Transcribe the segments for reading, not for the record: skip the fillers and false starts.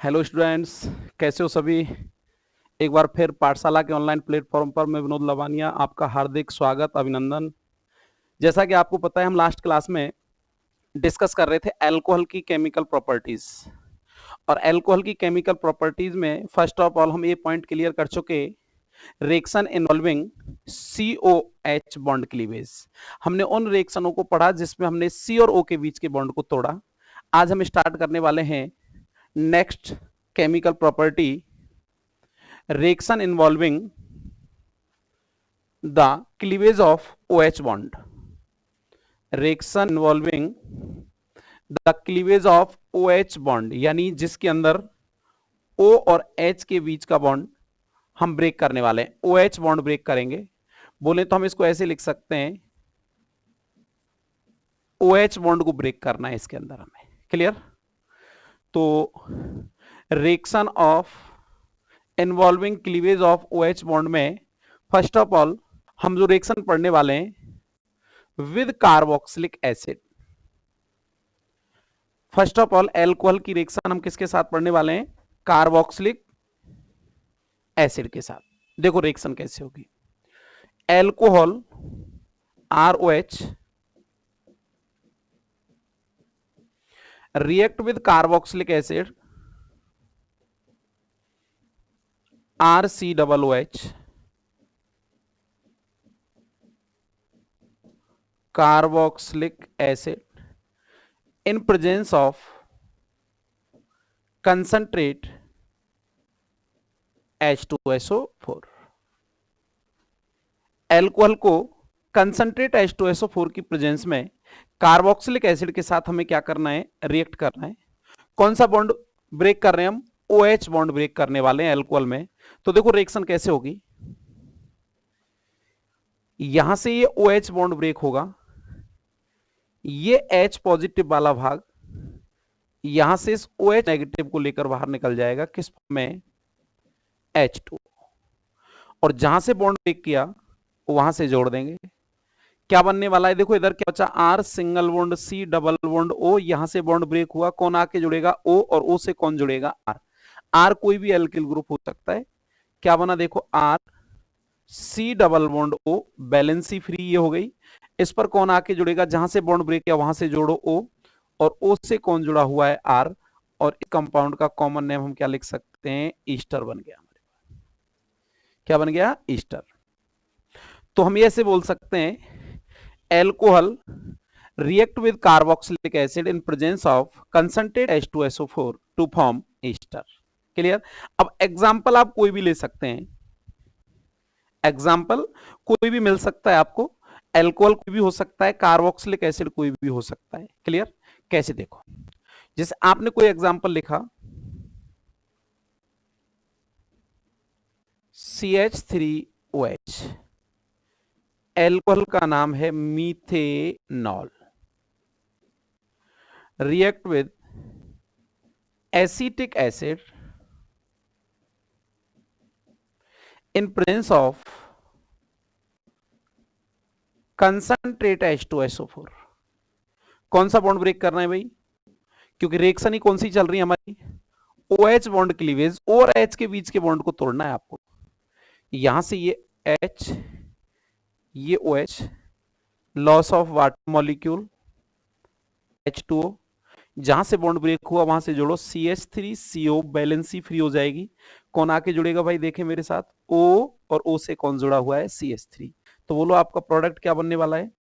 Hello students, कैसे हो सभी। एक बार फिर पाठशाला के ऑनलाइन प्लेटफॉर्म पर मैं विनोद लवानिया आपका हार्दिक स्वागत अभिनंदन। जैसा कि आपको पता है, हम लास्ट क्लास में डिस्कस कर रहे थे अल्कोहल की केमिकल प्रॉपर्टीज। और अल्कोहल की केमिकल प्रॉपर्टीज में फर्स्ट ऑफ ऑल हम ये पॉइंट क्लियर कर चुके, reaction involving COH bond cleavage. हमने उन रिएक्शनों को पढ़ा जिसमें हमने C और O के बीच के बॉन्ड को तोड़ा। आज हम स्टार्ट करने वाले हैं next chemical property, reaction involving the cleavage of OH bond. Reaction involving the cleavage of OH bond यानी जिसके अंदर O और H के बीच का बॉन्ड हम ब्रेक करने वाले हैं, OH बॉन्ड ब्रेक करेंगे। बोले तो हम इसको ऐसे लिख सकते हैं, OH बॉन्ड को ब्रेक करना है इसके अंदर हमें। क्लियर? तो reaction of involving cleavage of OH bond में फर्स्ट ऑफ ऑल हम जो रिएक्शन पढ़ने वाले हैं with carboxylic acid. First of all alcohol की रिएक्शन हम किसके साथ पढ़ने वाले हैं? कार्बोक्सिलिक एसिड के साथ। देखो रिएक्शन कैसे होगी। Alcohol ROH react with carboxylic acid RCOOH, carboxylic acid in presence of concentrate H2SO4। Alcohol को कंसंट्रेट H2SO4 की प्रेजेंस में कार्बोक्सिलिक एसिड के साथ हमें क्या करना है? रिएक्ट करना है। कौन सा बॉन्ड ब्रेक कर रहे हैं हम? OH बॉन्ड ब्रेक करने वाले हैं एल्कोहल में। तो देखो रिएक्शन कैसे होगी। यहां से ये OH बॉन्ड ब्रेक होगा, ये H पॉजिटिव वाला भाग यहां से इस OH नेगेटिव को लेकर बाहर निकल जाएगा, किस में? H2। और जहां से बॉन्ड ब्रेक किया वहां से जोड़ देंगे। क्या बनने वाला है? देखो इधर क्या बचा? R single bond C double bond O। यहां से बॉन्ड ब्रेक हुआ, कौन आके जुड़ेगा? O। और O से कौन जुड़ेगा? R। R कोई भी एल्किल ग्रुप हो सकता है। क्या बना? देखो R C double bond O, valency free ये हो गई। इस पर कौन आके जुड़ेगा? जहां से बॉन्ड ब्रेक किया वहां से जोड़ो O, और O से कौन जुड़ा हुआ है? R। और इस कंपाउंड का कॉमन नेम हम क्या लिख सकते हैं? ईस्टर बन गया। क्या बन गया? ईस्टर। तो हम ऐसे बोल सकते हैं, alcohol react with carboxylic acid in presence of concentrate H2SO4 to form ester। Clear? अब एग्जाम्पल आप कोई भी ले सकते हैं, एग्जाम्पल कोई भी मिल सकता है आपको। एल्कोहल कोई भी हो सकता है, कार्बोक्सिलिक एसिड कोई भी हो सकता है। क्लियर? कैसे? देखो, जैसे आपने कोई एग्जाम्पल लिखा CH3OH, एल्कोहल का नाम है methanol, react with acetic acid in presence of concentrate H2SO4। कौन सा बॉन्ड ब्रेक करना है भाई? क्योंकि रिएक्शन ही कौन सी चल रही है हमारी? OH बॉन्ड क्लीवेज, O और H के बीच के बॉन्ड को तोड़ना है आपको। यहां से ये H, ये OH, loss of water molecule H2O, जहां से बॉन्ड ब्रेक हुआ वहां से जोड़ो CH3CO, बैलेंसी फ्री हो जाएगी। कौन आके जुड़ेगा भाई? देखें मेरे साथ, O, और O से कौन जुड़ा हुआ है? CH3। तो बोलो आपका प्रोडक्ट क्या बनने वाला है?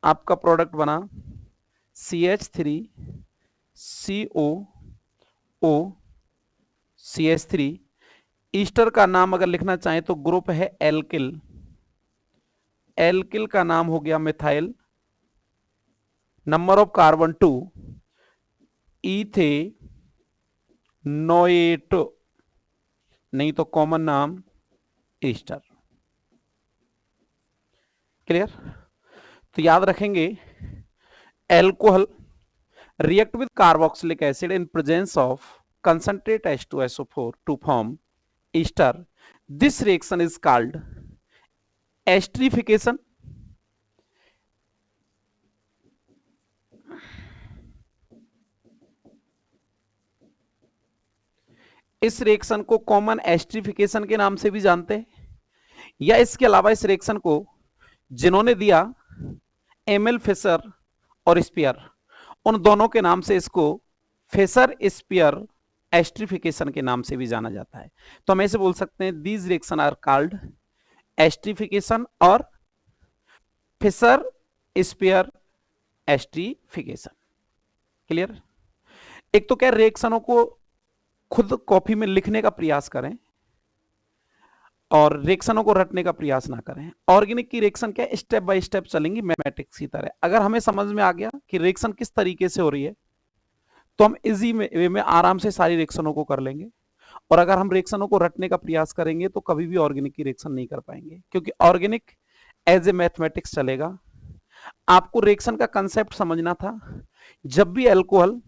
आपका प्रोडक्ट बना CH3COO CH3। ईस्टर का नाम अगर लिखना चाहें तो ग्रुप है एल्किल, एल्किल का नाम हो गया methyl, number of carbon 2, ethanoate, नहीं तो कॉमन नाम ईस्टर। क्लियर? तो याद रखेंगे, alcohol react with carboxylic acid in presence of concentrate H2SO4 to form ester। This reaction is called esterification। इस रिएक्शन को कॉमन एस्टरिफिकेशन के नाम से भी जानते हैं, या इसके अलावा इस रिएक्शन को जिन्होंने दिया एमिल फिशर और स्पियर, उन दोनों के नाम से इसको फिशर स्पियर एस्टरिफिकेशन के नाम से भी जाना जाता है। तो हम ऐसे बोल सकते हैं these reaction are called esterification और फिशर स्पियर एस्टरिफिकेशन। क्लियर? एक तो क्या रिएक्शनों को खुद कॉपी में लिखने का प्रयास करें और रिएक्शनों को रटने का प्रयास ना करें। ऑर्गेनिक की रिएक्शन क्या स्टेप बाय स्टेप चलेंगी मैथमेटिक्स की तरह। अगर हमें समझ में आ गया कि रिएक्शन किस तरीके से हो रही है तो हम इजी वे में आराम से सारी रिएक्शनों को कर लेंगे, और अगर हम रिएक्शनों को रटने का प्रयास करेंगे तो कभी भी ऑर्गेनिक की रिएक्शन नहीं कर पाएंगे, क्योंकि ऑर्गेनिक एज ए मैथमेटिक्स चलेगा। आपको रिएक्शन का कंसेप्ट समझना था। जब भी अल्कोहल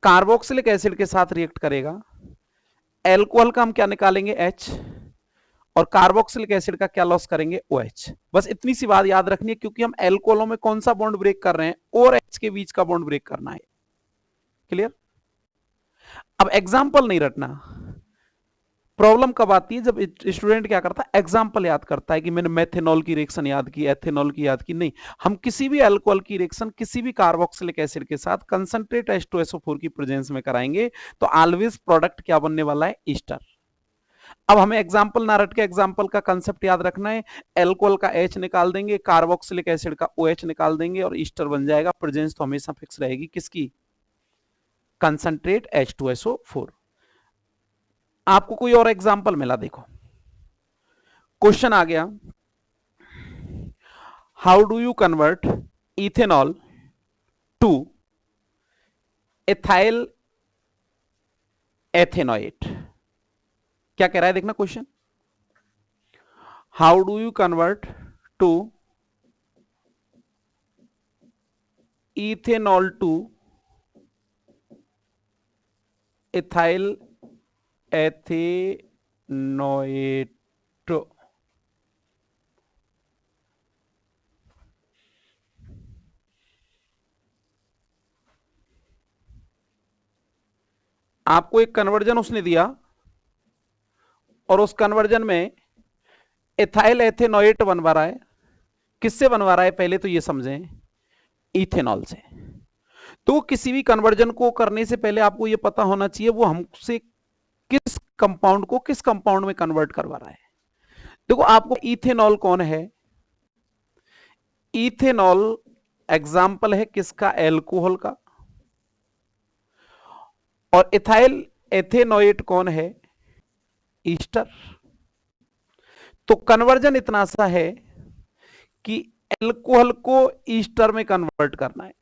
कार्बोक्सिलिक एसिड के साथ रिएक्ट करेगा, अल्कोहल का हम क्या निकालेंगे H, और कार्बोक्सिलिक एसिड का क्या लॉस करेंगे OH। बस इतनी सी बात याद रखनी है, क्योंकि हम अल्कोहलों में कौन सा बॉन्ड ब्रेक कर रहे हैं, और H के बीच का बॉन्ड ब्रेक करना है। क्लियर? अब एग्जाम्पल नहीं रटना। प्रॉब्लम कब आती है? जब स्टूडेंट क्या करता है, एग्जाम्पल याद करता है कि मैंने मेथेनॉल की रिएक्शन याद की, एथेनॉल की याद की। नहीं, हम किसी भी अल्कोहल की रिएक्शन किसी भी कार्बोक्सिलिक एसिड के साथ कंसंट्रेट H2SO4 की प्रेजेंस में कराएंगे तो ऑलवेज प्रोडक्ट क्या बनने वाला है, ईस्टर। अब हमें एग्जाम्पल ना रट के एग्जाम्पल का कंसेप्ट याद रखना है। अल्कोहल का H निकाल देंगे, कार्बोक्सिलिक एसिड का OH निकाल देंगे और ईस्टर बन जाएगा। प्रेजेंस तो हमेशा फिक्स रहेगी किसकी, कंसंट्रेट H2SO4। आपको कोई और एग्जाम्पल मिला? देखो क्वेश्चन आ गया, how do you convert ethanol to ethyl ethanoate. क्या कह रहा है देखना question, how do you convert to ethanol to ethyl ethanoate. आपको एक कन्वर्जन उसने दिया और उस कन्वर्जन में एथाइल एथेनोएट बनवा रहा है। किससे बनवा रहा है पहले तो ये समझें, इथेनॉल से। तो किसी भी कन्वर्जन को करने से पहले आपको ये पता होना चाहिए वो हमसे किस कंपाउंड को किस कंपाउंड में कन्वर्ट करवा रहा है। देखो आपको इथेनॉल कौन है, इथेनॉल एग्जाम्पल है किसका, एल्कोहल का। और इथाइल एथेनोएट कौन है, ईस्टर। तो कन्वर्जन इतना सा है कि एल्कोहल को ईस्टर में कन्वर्ट करना है,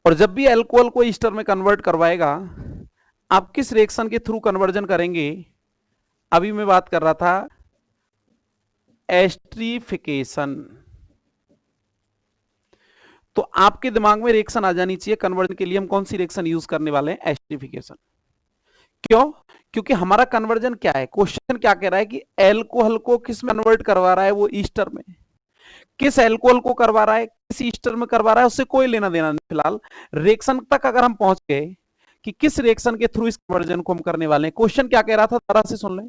और जब भी एल्कोहल को ईस्टर में कन्वर्ट करवाएगा, आप किस रिएक्शन के थ्रू कन्वर्जन करेंगे। अभी मैं बात कर रहा था एस्टरिफिकेशन। तो आपके दिमाग में रिएक्शन आ जानी चाहिए कन्वर्जन के लिए हम कौन सी रिएक्शन यूज करने वाले हैं, एस्टरिफिकेशन। क्यों? क्योंकि हमारा कन्वर्जन क्या है, क्वेश्चन क्या कह रहा है कि एल्कोहल को किस में कन्वर्ट करवा रहा है, वो ईस्टर में। किस एल्कोहल को करवा रहा है, किस ईस्टर में करवा रहा है, उससे कोई लेना देना नहीं। फिलहाल रिएक्शन तक अगर हम पहुंच गए कि किस रिएक्शन के थ्रू इस कन्वर्जन को हम करने वाले हैं। क्वेश्चन क्या कह रहा था, तरह से सुन लें,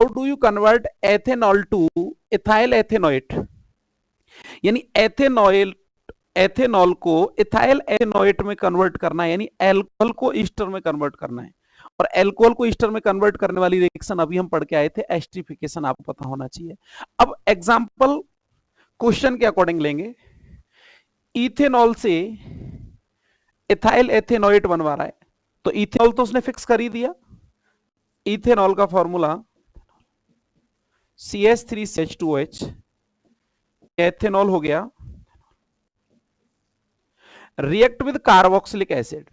how do you convert ethanol to ethyl ethanoate. यानी एथेनॉल को इथाइल एथेनोएट में कन्वर्ट करना है, यानी एल्कोहल को ईस्टर में कन्वर्ट करना है। और एल्कोहल को ईस्टर में कन्वर्ट करने वाली रिएक्शन अभी हम पढ़ के आए थे, एस्टरिफिकेशन, आपको पता होना चाहिए। अब एग्जांपल क्वेश्चन के अकॉर्डिंग लेंगे, इथेनॉल से इथाइल एथेनोएट बनवा रहा है, तो इथेनॉल तो उसने फिक्स कर ही दिया। इथेनॉल का फॉर्मूला CH3CH2OH, एथेनॉल हो गया। React with carboxylic acid.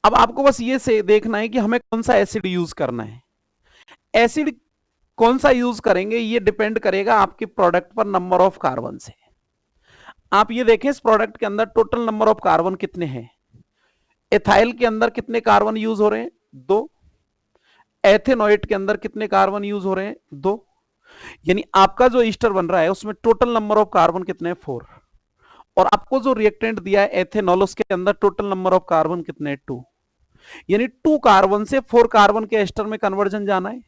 अब आपको बस ये से देखना है कि हमें कौन सा एसिड यूज करना है। एसिड कौन सा यूज करेंगे ये डिपेंड करेगा आपके प्रोडक्ट पर नंबर ऑफ कार्बन से। आप ये देखें इस प्रोडक्ट के अंदर टोटल नंबर ऑफ कार्बन कितने हैं। एथाइल के अंदर कितने कार्बन यूज हो रहे हैं, 2। एथेनोएट के अंदर कितने कार्बन यूज हो रहे हैं, 2। यानी आपका जो ईस्टर बन रहा है उसमें टोटल नंबर ऑफ कार्बन कितने हैं, 4। और आपको जो रिएक्टेंट दिया है एथेनॉल, उसके अंदर टोटल नंबर ऑफ कार्बन कितने हैं, 2। यानी 2 कार्बन से 4 कार्बन के एस्टर में कन्वर्जन जाना है।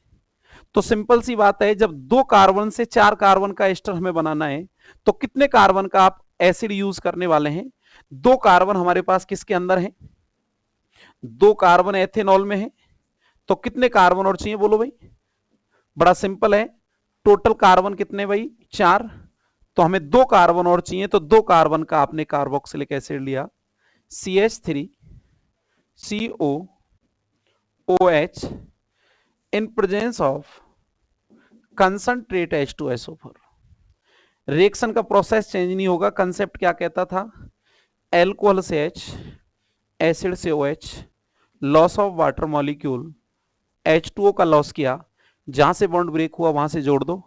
तो सिंपल सी बात है, जब 2 कार्बन से 4 कार्बन का एस्टर हमें बनाना है तो कितने कार्बन का आप एसिड यूज करने वाले हैं? 2 कार्बन हमारे पास किसके अंदर है? 2 कार्बन एथेनॉल में है। तो कितने कार्बन और चाहिए बोलो भाई? बड़ा सिंपल है, टोटल कार्बन कितने भाई? 4। तो हमें 2 कार्बन और चाहिए, तो 2 कार्बन का आपने कार्बोक्सिलिक एसिड लिया CH3 CO OH in presence of concentrate H2SO4। Reaction का प्रोसेस चेंज नहीं होगा। कंसेप्ट क्या कहता था? एल्कोहल से H, एसिड से OH, loss of water molecule, H2O का लॉस किया, जहां से बॉन्ड ब्रेक हुआ वहां से जोड़ दो।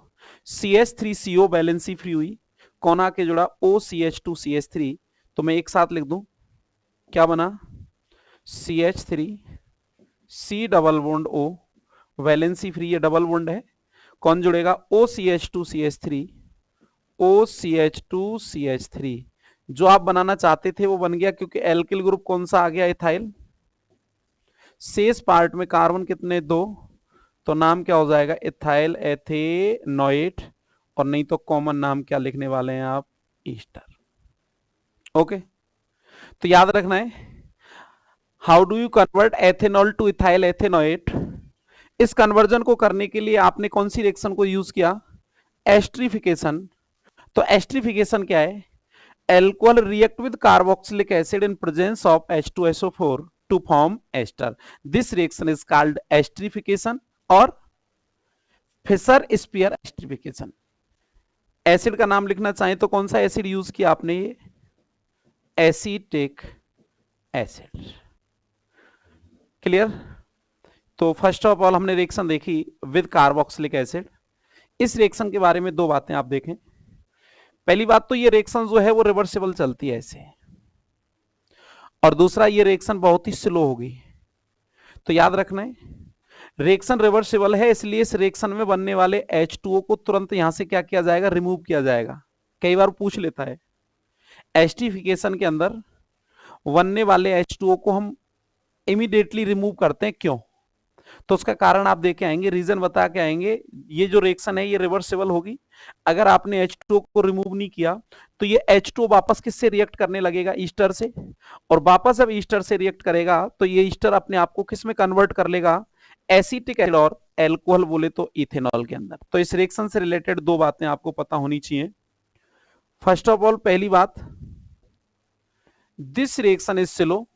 CH3CO बैलेंसी फ्री हुई, कौन आके जुड़ा? OCH2CH3। तो मैं एक साथ लिख दूं, क्या बना? CH3 C double bond O, valency free, ये डबल बॉन्ड है, कौन जुड़ेगा? OCH2CH3 OCH2CH3। जो आप बनाना चाहते थे वो बन गया, क्योंकि एल्किल ग्रुप कौन सा आ गया? इथाइल। शेष पार्ट में कार्बन कितने? 2। तो नाम क्या हो जाएगा? Ethyl ethanoate. और नहीं तो कॉमन नाम क्या लिखने वाले हैं आप? ईस्टर। ओके, तो याद रखना है, how do you convert ethanol to ethyl ethanoate. इस कन्वर्जन को करने के लिए आपने कौन सी रिएक्शन को यूज किया? एस्ट्रिफिकेशन। तो एस्ट्रिफिकेशन क्या है? Alcohol react with carboxylic acid in presence of H2SO4 to form ester. This reaction is called esterification और फिशर स्पीयर एस्ट्रिफिकेशन। एसिड का नाम लिखना चाहें तो कौन सा एसिड यूज किया आपने? ये एसीटिक एसिड। क्लियर? तो फर्स्ट ऑफ ऑल हमने रिएक्शन देखी विद कार्बोक्सिलिक एसिड। इस रिएक्शन के बारे में 2 बातें आप देखें। पहली बात तो ये रिएक्शन जो है वो रिवर्सिबल चलती है ऐसे, और दूसरा ये रिएक्शन बहुत ही स्लो होगी। तो याद रखना है, रिएक्शन रिवर्सिबल है, इसलिए इस रिएक्शन में बनने वाले H2O को तुरंत यहां से क्या किया जाएगा? रिमूव किया जाएगा। कई बार पूछ लेता है, एस्ट्रिफिकेशन के अंदर बनने वाले H2O को हम इमीडिएटली रिमूव करते हैं, क्यों? तो उसका कारण आप देख के आएंगे, रीजन बता के आएंगे। ये जो रिएक्शन है ये रिवर्सिबल होगी। अगर आपने H2O को रिमूव नहीं किया तो ये H2O वापस किससे रिएक्ट करने लगेगा? ईस्टर से। और वापस जब ईस्टर से रिएक्ट करेगा तो ये ईस्टर अपने आप को किस में कन्वर्ट कर लेगा? एसिटिक एसिड और एल्कोहल बोले तो इथेनॉल के अंदर। तो इस रिएक्शन से रिलेटेड 2 बातें आपको पता होनी चाहिए। फर्स्ट ऑफ ऑल, पहली बात, this reaction is slow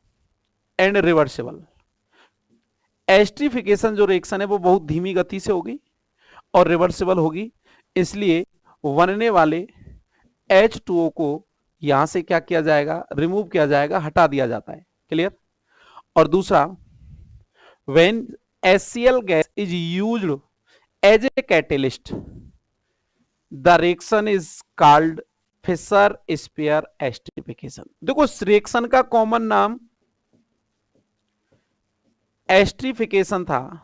and reversible. Esterification जो रिएक्शन है वो बहुत धीमी गति से होगी और रिवर्सिबल होगी, इसलिए बनने वाले H2O को यहां से क्या किया जाएगा? रिमूव किया जाएगा, हटा दिया जाता है। क्लियर? और दूसरा, when HCl gas is used as a catalyst the reaction is called Fischer Speier esterification. देखो, इस रिएक्शन का कॉमन नाम एस्ट्रिफिकेशन था,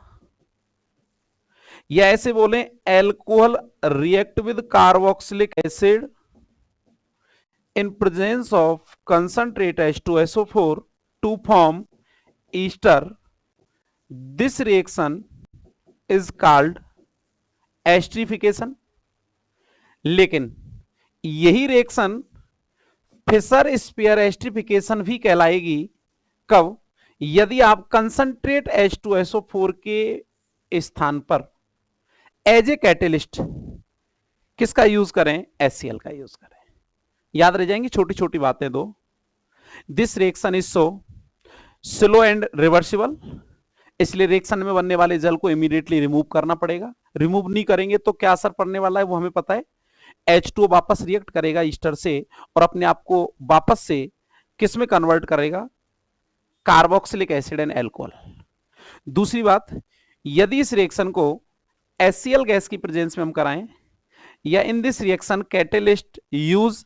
या ऐसे बोले alcohol react with carboxylic acid in presence of concentrate H2SO4 to form ester. This reaction is called esterification. लेकिन यही रिएक्शन फिशर स्पीयर एस्ट्रिफिकेशन भी कहलाएगी। कब? यदि आप कंसंट्रेट H2SO4 के स्थान पर एज ए कैटेलिस्ट किसका यूज करें? HCl का यूज करें। याद रह जाएंगी छोटी छोटी बातें 2। This reaction is so slow and reversible, इसलिए रिएक्शन में बनने वाले जल को इमीडिएटली रिमूव करना पड़ेगा। रिमूव नहीं करेंगे तो क्या असर पड़ने वाला है वो हमें पता है। H2O वापस रिएक्ट करेगा ईस्टर से और अपने आप को वापस से किस में कन्वर्ट करेगा? Carboxylic acid and alcohol. दूसरी बात, यदि इस रिएक्शन को HCl गैस की प्रेजेंस में हम कराएं, या in this reaction catalyst use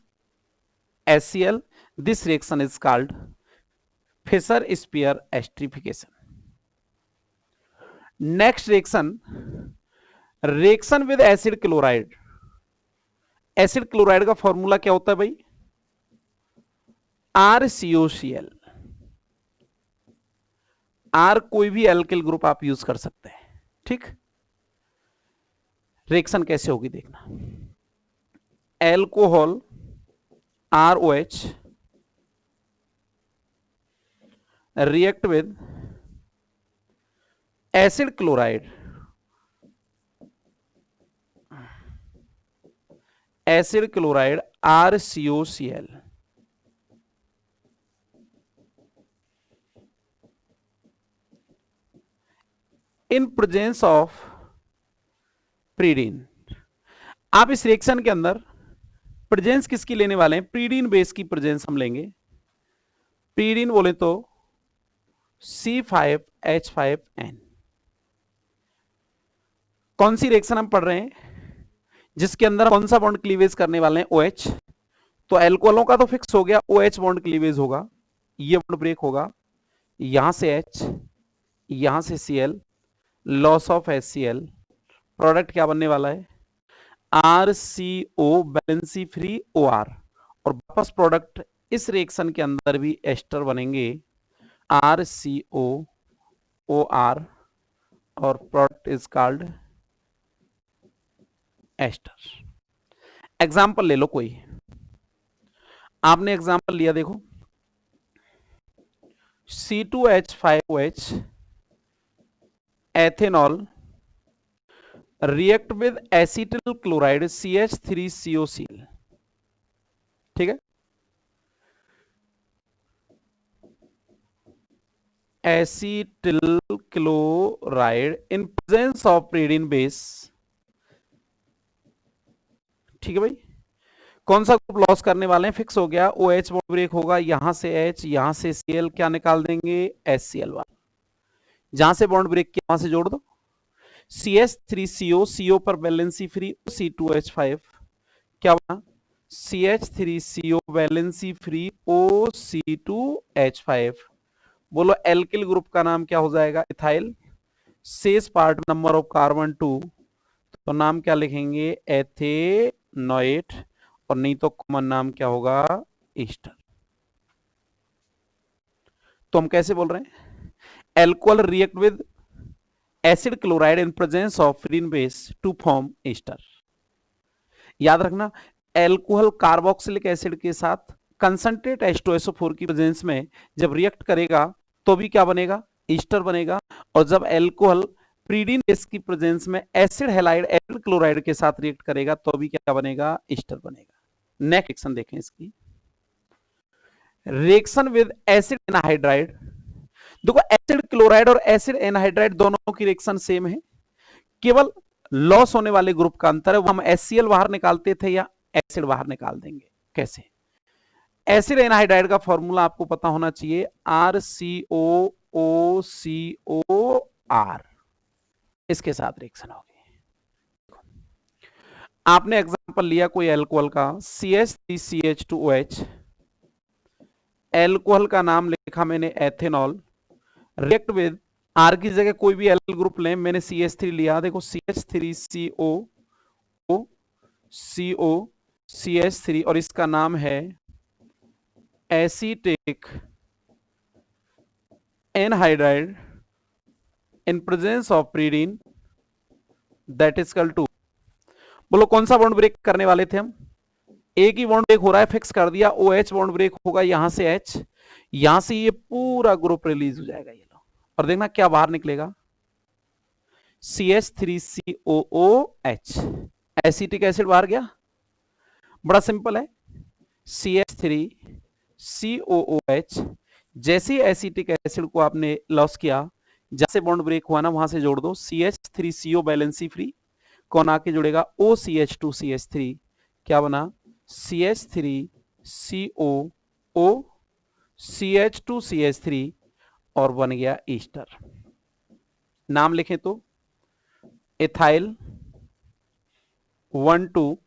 HCl, this reaction is called Fischer Speier esterification. Next reaction, reaction with acid chloride. Acid chloride का फॉर्मूला क्या होता है भाई? RCOCl। आर कोई भी एल्किल ग्रुप आप यूज कर सकते हैं, ठीक। रिएक्शन कैसे होगी देखना, alcohol ROH react with acid chloride RCOCl in presence of प्रीडीन। आप इस रिएक्शन के अंदर प्रेजेंस किसकी लेने वाले हैं, प्रीडीन बेस की प्रेजेंस हम लेंगे। प्रीडीन बोले तो C5H5N। कौन सी रिएक्शन हम पढ़ रहे हैं जिसके अंदर कौन सा बॉन्ड क्लीवेज करने वाले हैं, OH। तो एल्कोहलों का तो फिक्स हो गया, OH बॉन्ड क्लीवेज होगा, ये बॉन्ड ब्रेक होगा, यहां से H, यहां से Cl, loss of HCl, product क्या बनने वाला है, RCO वैलेंसी फ्री OR, और वापस प्रोडक्ट इस रिएक्शन के अंदर भी एस्टर बनेंगे RCO OR, और product is called ester. Example ले लो कोई, आपने एग्जाम्पल लिया देखो, C2H5OH ethanol react with acetyl chloride CH3COCl, ठीक है। Acetyl chloride in presence of pyridine base, ठीक है भाई। कौन सा ग्रुप लॉस करने वाले हैं, फिक्स हो गया, OH बॉन्ड ब्रेक होगा, यहां से H, यहां से Cl, क्या निकाल देंगे, HCl1। जहां से बॉन्ड ब्रेक किया वहां से जोड़ दो, CH3CO, CO पर वैलेंसी फ्री, C2H5, क्या बना, CH3CO वैलेंसी फ्री OC2H5। बोलो एल्किल ग्रुप का नाम क्या हो जाएगा, इथाइल। शेष पार्ट नंबर ऑफ कार्बन 2, तो नाम क्या लिखेंगे, एथेनोएट, और नहीं तो कॉमन नाम क्या होगा, ईस्टर। तो हम कैसे बोल रहे हैं, alcohol react with acid chloride in presence of pyridine base to form ester. याद रखना, एल्कोहल कार्बोक्सिलिक एसिड के साथ कंसंट्रेट H2SO4 की प्रेजेंस में जब रिएक्ट करेगा तो भी क्या बनेगा, ईस्टर बनेगा। और जब एल्कोहल प्रीडीन बेस की प्रेजेंस में एसिड हैलाइड एसिड क्लोराइड के साथ रिएक्ट करेगा तो भी क्या बनेगा, ईस्टर बनेगा। नेक्स्ट रिएक्शन देखें इसकी, रिएक्शन विद एसिड एनहाइड्राइड। देखो एसिड क्लोराइड और एसिड एनहाइड्राइड दोनों की रिएक्शन सेम है, केवल लॉस होने वाले ग्रुप का अंतर है। वो हम HCl बाहर निकालते थे या एसिड बाहर निकाल देंगे, कैसे। एसिड एनहाइड्राइड का फॉर्मूला आपको पता होना चाहिए, RCOOCOR, इसके साथ रिएक्शन होगी। आपने एग्जांपल लिया कोई एल्कोहल का, CH3CH2OH, एल्कोहल का नाम लिखा मैंने एथेनॉल, रिएक्ट विद, आर की जगह कोई भी एल ग्रुप लें, मैंने CH3 लिया, देखो CH3CO CH3, और इसका नाम है acetic anhydride in presence of pyridine, that is called 2। बोलो कौन सा बॉन्ड ब्रेक करने वाले थे हम, एक ही बॉन्ड ब्रेक हो रहा है, फिक्स कर दिया, OH बॉन्ड ब्रेक होगा, यहां से H, यहां से ये पूरा ग्रुप रिलीज हो जाएगा, ये लो, और देखना क्या बाहर निकलेगा, CH3COOH, एसिटिक एसिड बाहर गया, बड़ा सिंपल है, CH3COOH। जैसे ही एसिटिक एसिड को आपने लॉस किया, जहां से बॉन्ड ब्रेक हुआ ना वहां से जोड़ दो, CH3CO बैलेंसी फ्री, कौन आके जुड़ेगा, OCH2CH3, क्या बना, CH3COO CH2CH3, और बन गया ईस्टर। नाम लिखें तो इथाइल 1,2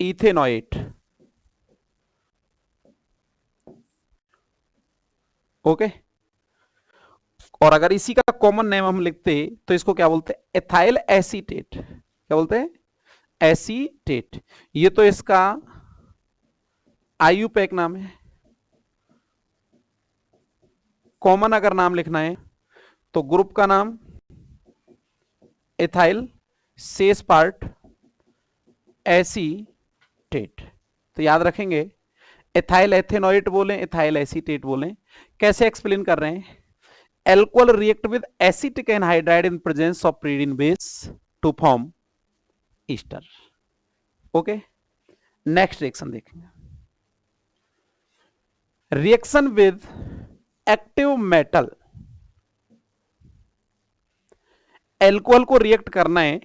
इथेनोएट, ओके। और अगर इसी का कॉमन नेम हम लिखते तो इसको क्या बोलते हैं, एथाइल एसीटेट, क्या बोलते हैं, एसीटेट। ये तो इसका आईयूपैक नाम है। कॉमन अगर नाम लिखना है तो ग्रुप का नाम इथाइल, शेष पार्ट एसीटेट। तो याद रखेंगे, इथाइल एथेनोएट बोलें, इथाइल एसीटेट बोलें। कैसे एक्सप्लेन कर रहे हैं? Alcohol react with acetic anhydride in presence of pyridine base to form ester. Okay, next reaction देखेंगे। Reaction with active metal. Alcohol को रिएक्ट करना है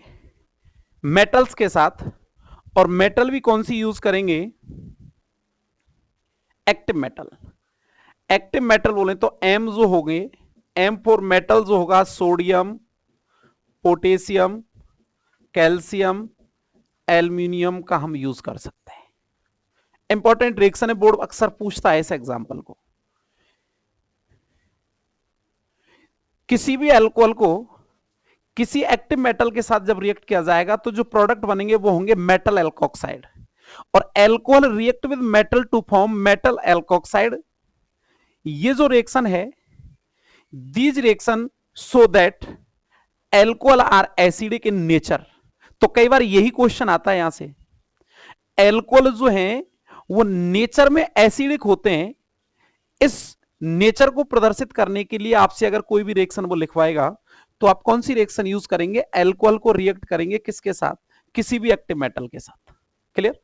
मेटल्स के साथ, और मेटल भी कौन सी यूज करेंगे? Active metal. एक्टिव मेटल बोले तो एम जो हो गए, एम फॉर मेटल जो होगा सोडियम, पोटेशियम, कैल्शियम, एल्यूमिनियम का हम यूज कर सकते हैं। इंपॉर्टेंट रिएक्शन है, बोर्ड अक्सर पूछता है इस एग्जांपल को। किसी भी अल्कोहल को किसी एक्टिव मेटल के साथ जब रिएक्ट किया जाएगा तो जो प्रोडक्ट बनेंगे वो होंगे मेटल एल्कोक्साइड, और alcohol react with metal to form metal alkoxide. ये जो रिएक्शन है, these reaction so that alcohol are acidic in nature. तो कई बार यही क्वेश्चन आता है यहां से, एल्कोहल जो है वो नेचर में एसिडिक होते हैं। इस नेचर को प्रदर्शित करने के लिए आपसे अगर कोई भी रिएक्शन वो लिखवाएगा तो आप कौन सी रिएक्शन यूज करेंगे? एल्कोहल को रिएक्ट करेंगे किसके साथ? किसी भी एक्टिव मेटल के साथ। क्लियर?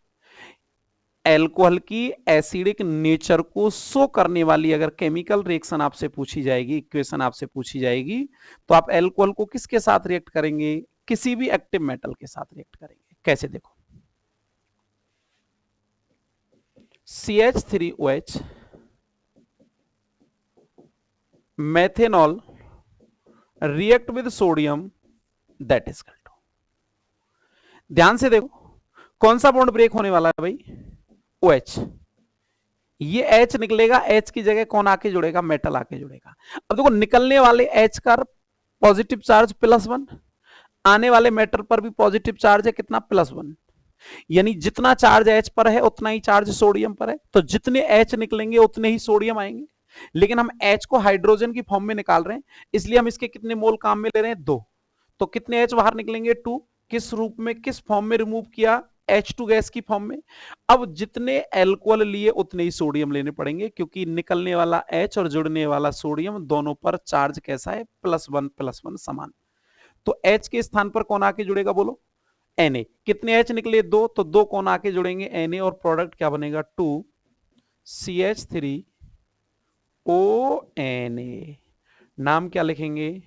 एल्कोहल की एसिडिक नेचर को शो करने वाली अगर केमिकल रिएक्शन आपसे पूछी जाएगी, इक्वेशन आपसे पूछी जाएगी, तो आप एल्कोहल को किसके साथ रिएक्ट करेंगे? किसी भी एक्टिव मेटल के साथ रिएक्ट करेंगे। कैसे? देखो, CH3OH methanol react with sodium that is equal to, ध्यान से देखो कौन सा बॉन्ड ब्रेक होने वाला है भाई? OH। ये H निकलेगा, H की जगह कौन आके जुड़ेगा? मेटल आके जुड़ेगा। अब देखो, निकलने वाले H का पॉजिटिव चार्ज +1, आने वाले मेटल पर भी पॉजिटिव चार्ज है, कितना? +1। यानी जितना चार्ज H पर है उतना ही चार्ज सोडियम पर है, तो जितने H निकलेंगे उतने ही सोडियम आएंगे। लेकिन हम H को हाइड्रोजन की फॉर्म में निकाल रहे हैं, इसलिए हम इसके कितने मोल काम में ले रहे हैं? 2। तो कितने H बाहर निकलेंगे? 2। किस रूप में, किस फॉर्म में रिमूव किया? H2 गैस की फॉर्म में। अब जितने एल्कोहल लिए उतने ही सोडियम लेने पड़ेंगे, क्योंकि निकलने वाला H और जुड़ने वाला सोडियम दोनों पर चार्ज कैसा है? +1 समान। तो H के स्थान पर कौन आके जुड़ेगा? बोलो, Na। कितने H निकले? 2। तो 2 कौन आके जुड़ेंगे? Na, और प्रोडक्ट क्या बनेगा? 2CH3ONa। नाम क्या लिखेंगे?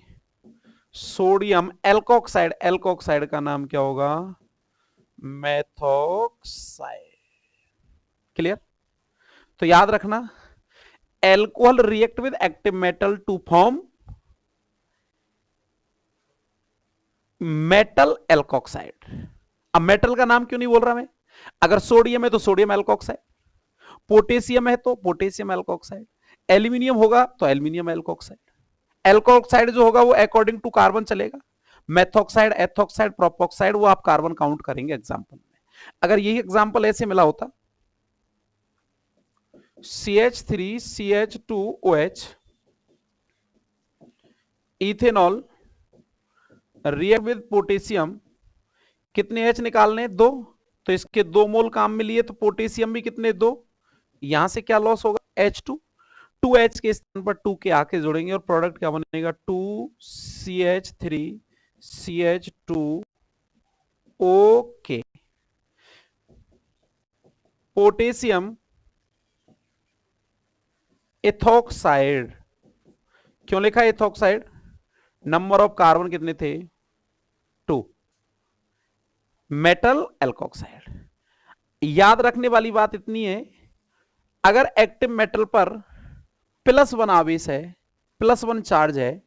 Sodium alkoxide. एल्कोक्साइड का नाम क्या होगा? मेथोक्साइड। क्लियर? तो याद रखना, alcohol react with active metal to form metal alkoxide. अब मेटल का नाम क्यों नहीं बोल रहा मैं? अगर सोडियम है तो सोडियम एल्कोक्साइड, पोटेशियम है तो पोटेशियम एल्कोक्साइड, एल्यूमिनियम होगा तो एल्यूमिनियम एल्कोक्साइड। एल्कोक्साइड जो होगा वो अकॉर्डिंग टू कार्बन चलेगा। मेथोक्साइड, एथोक्साइड, प्रोपोक्साइड, वो आप कार्बन काउंट करेंगे एग्जांपल में। अगर यही एग्जांपल ऐसे मिला होता, CH3CH2OH ethanol react with potassium, कितने H निकालने? 2। तो इसके 2 मोल काम में लिए, तो पोटेशियम भी कितने? 2। यहां से क्या लॉस होगा? H2। 2H के स्थान पर 2 के आके जुड़ेंगे, और प्रोडक्ट क्या बनेगा? 2CH3CH2OK। Potassium ethoxide. क्यों लिखा एथोक्साइड? नंबर ऑफ कार्बन कितने थे? 2। Metal alkoxide. याद रखने वाली बात इतनी है, अगर एक्टिव मेटल पर +1 आवेश है, +1 चार्ज है,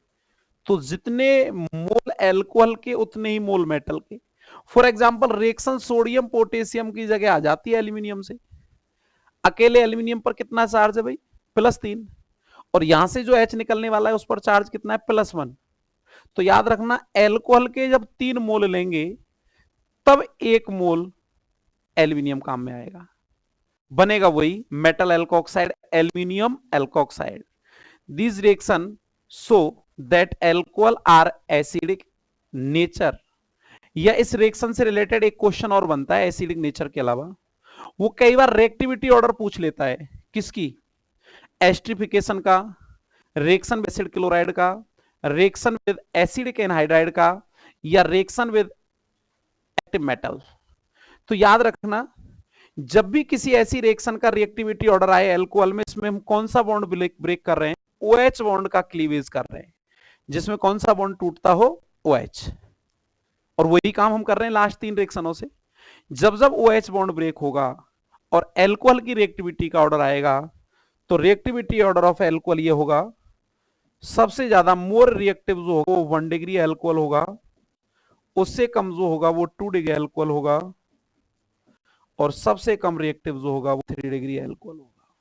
तो जितने मोल एल्कोहल के उतने ही मोल मेटल के। For example, reaction sodium potassium की जगह आ जाती है एल्यूमिनियम से। अकेले एल्यूमिनियम पर कितना चार्ज है भाई? +3। और यहां से जो H निकलने वाला है उस पर चार्ज कितना है? +1। तो याद रखना, एल्कोहल के जब 3 मोल लेंगे तब 1 मोल एल्यूमिनियम काम में आएगा, बनेगा वही metal alkoxide, aluminium alkoxide. This reaction show that alcohol are acidic nature, या इस रिएक्शन से रिलेटेड एक क्वेश्चन और बनता है एसिडिक नेचर के अलावा, वो कई बार रिएक्टिविटी ऑर्डर पूछ लेता है। किसकी? एस्ट्रिफिकेशन का, रिएक्शन विद एसिड क्लोराइड का, रिएक्शन विद एसिडिक एनहाइड्राइड का, या रिएक्शन विद एक्टिव मेटल। तो याद रखना, जब भी किसी ऐसी रिएक्शन का रिएक्टिविटी ऑर्डर आए एल्कोहल में, इसमें हम कौन सा बॉन्ड ब्रेक कर रहे हैं? OH बॉन्ड का क्लीवेज कर रहे हैं, जिसमें कौन सा बॉन्ड टूटता हो? OH। और वही काम हम कर रहे हैं लास्ट 3 रिएक्शनों से। जब जब OH बॉन्ड ब्रेक होगा और एल्कोहल की रिएक्टिविटी का ऑर्डर आएगा, तो रिएक्टिविटी ऑर्डर ऑफ एल्कोहल ये होगा, सबसे ज्यादा मोर रिएक्टिव जो होगा वो 1 डिग्री एल्कोहल होगा, उससे कम जो होगा वो 2 डिग्री एल्कोहल होगा, और सबसे कम रिएक्टिव जो होगा वो 3 डिग्री एल्कोहल होगा।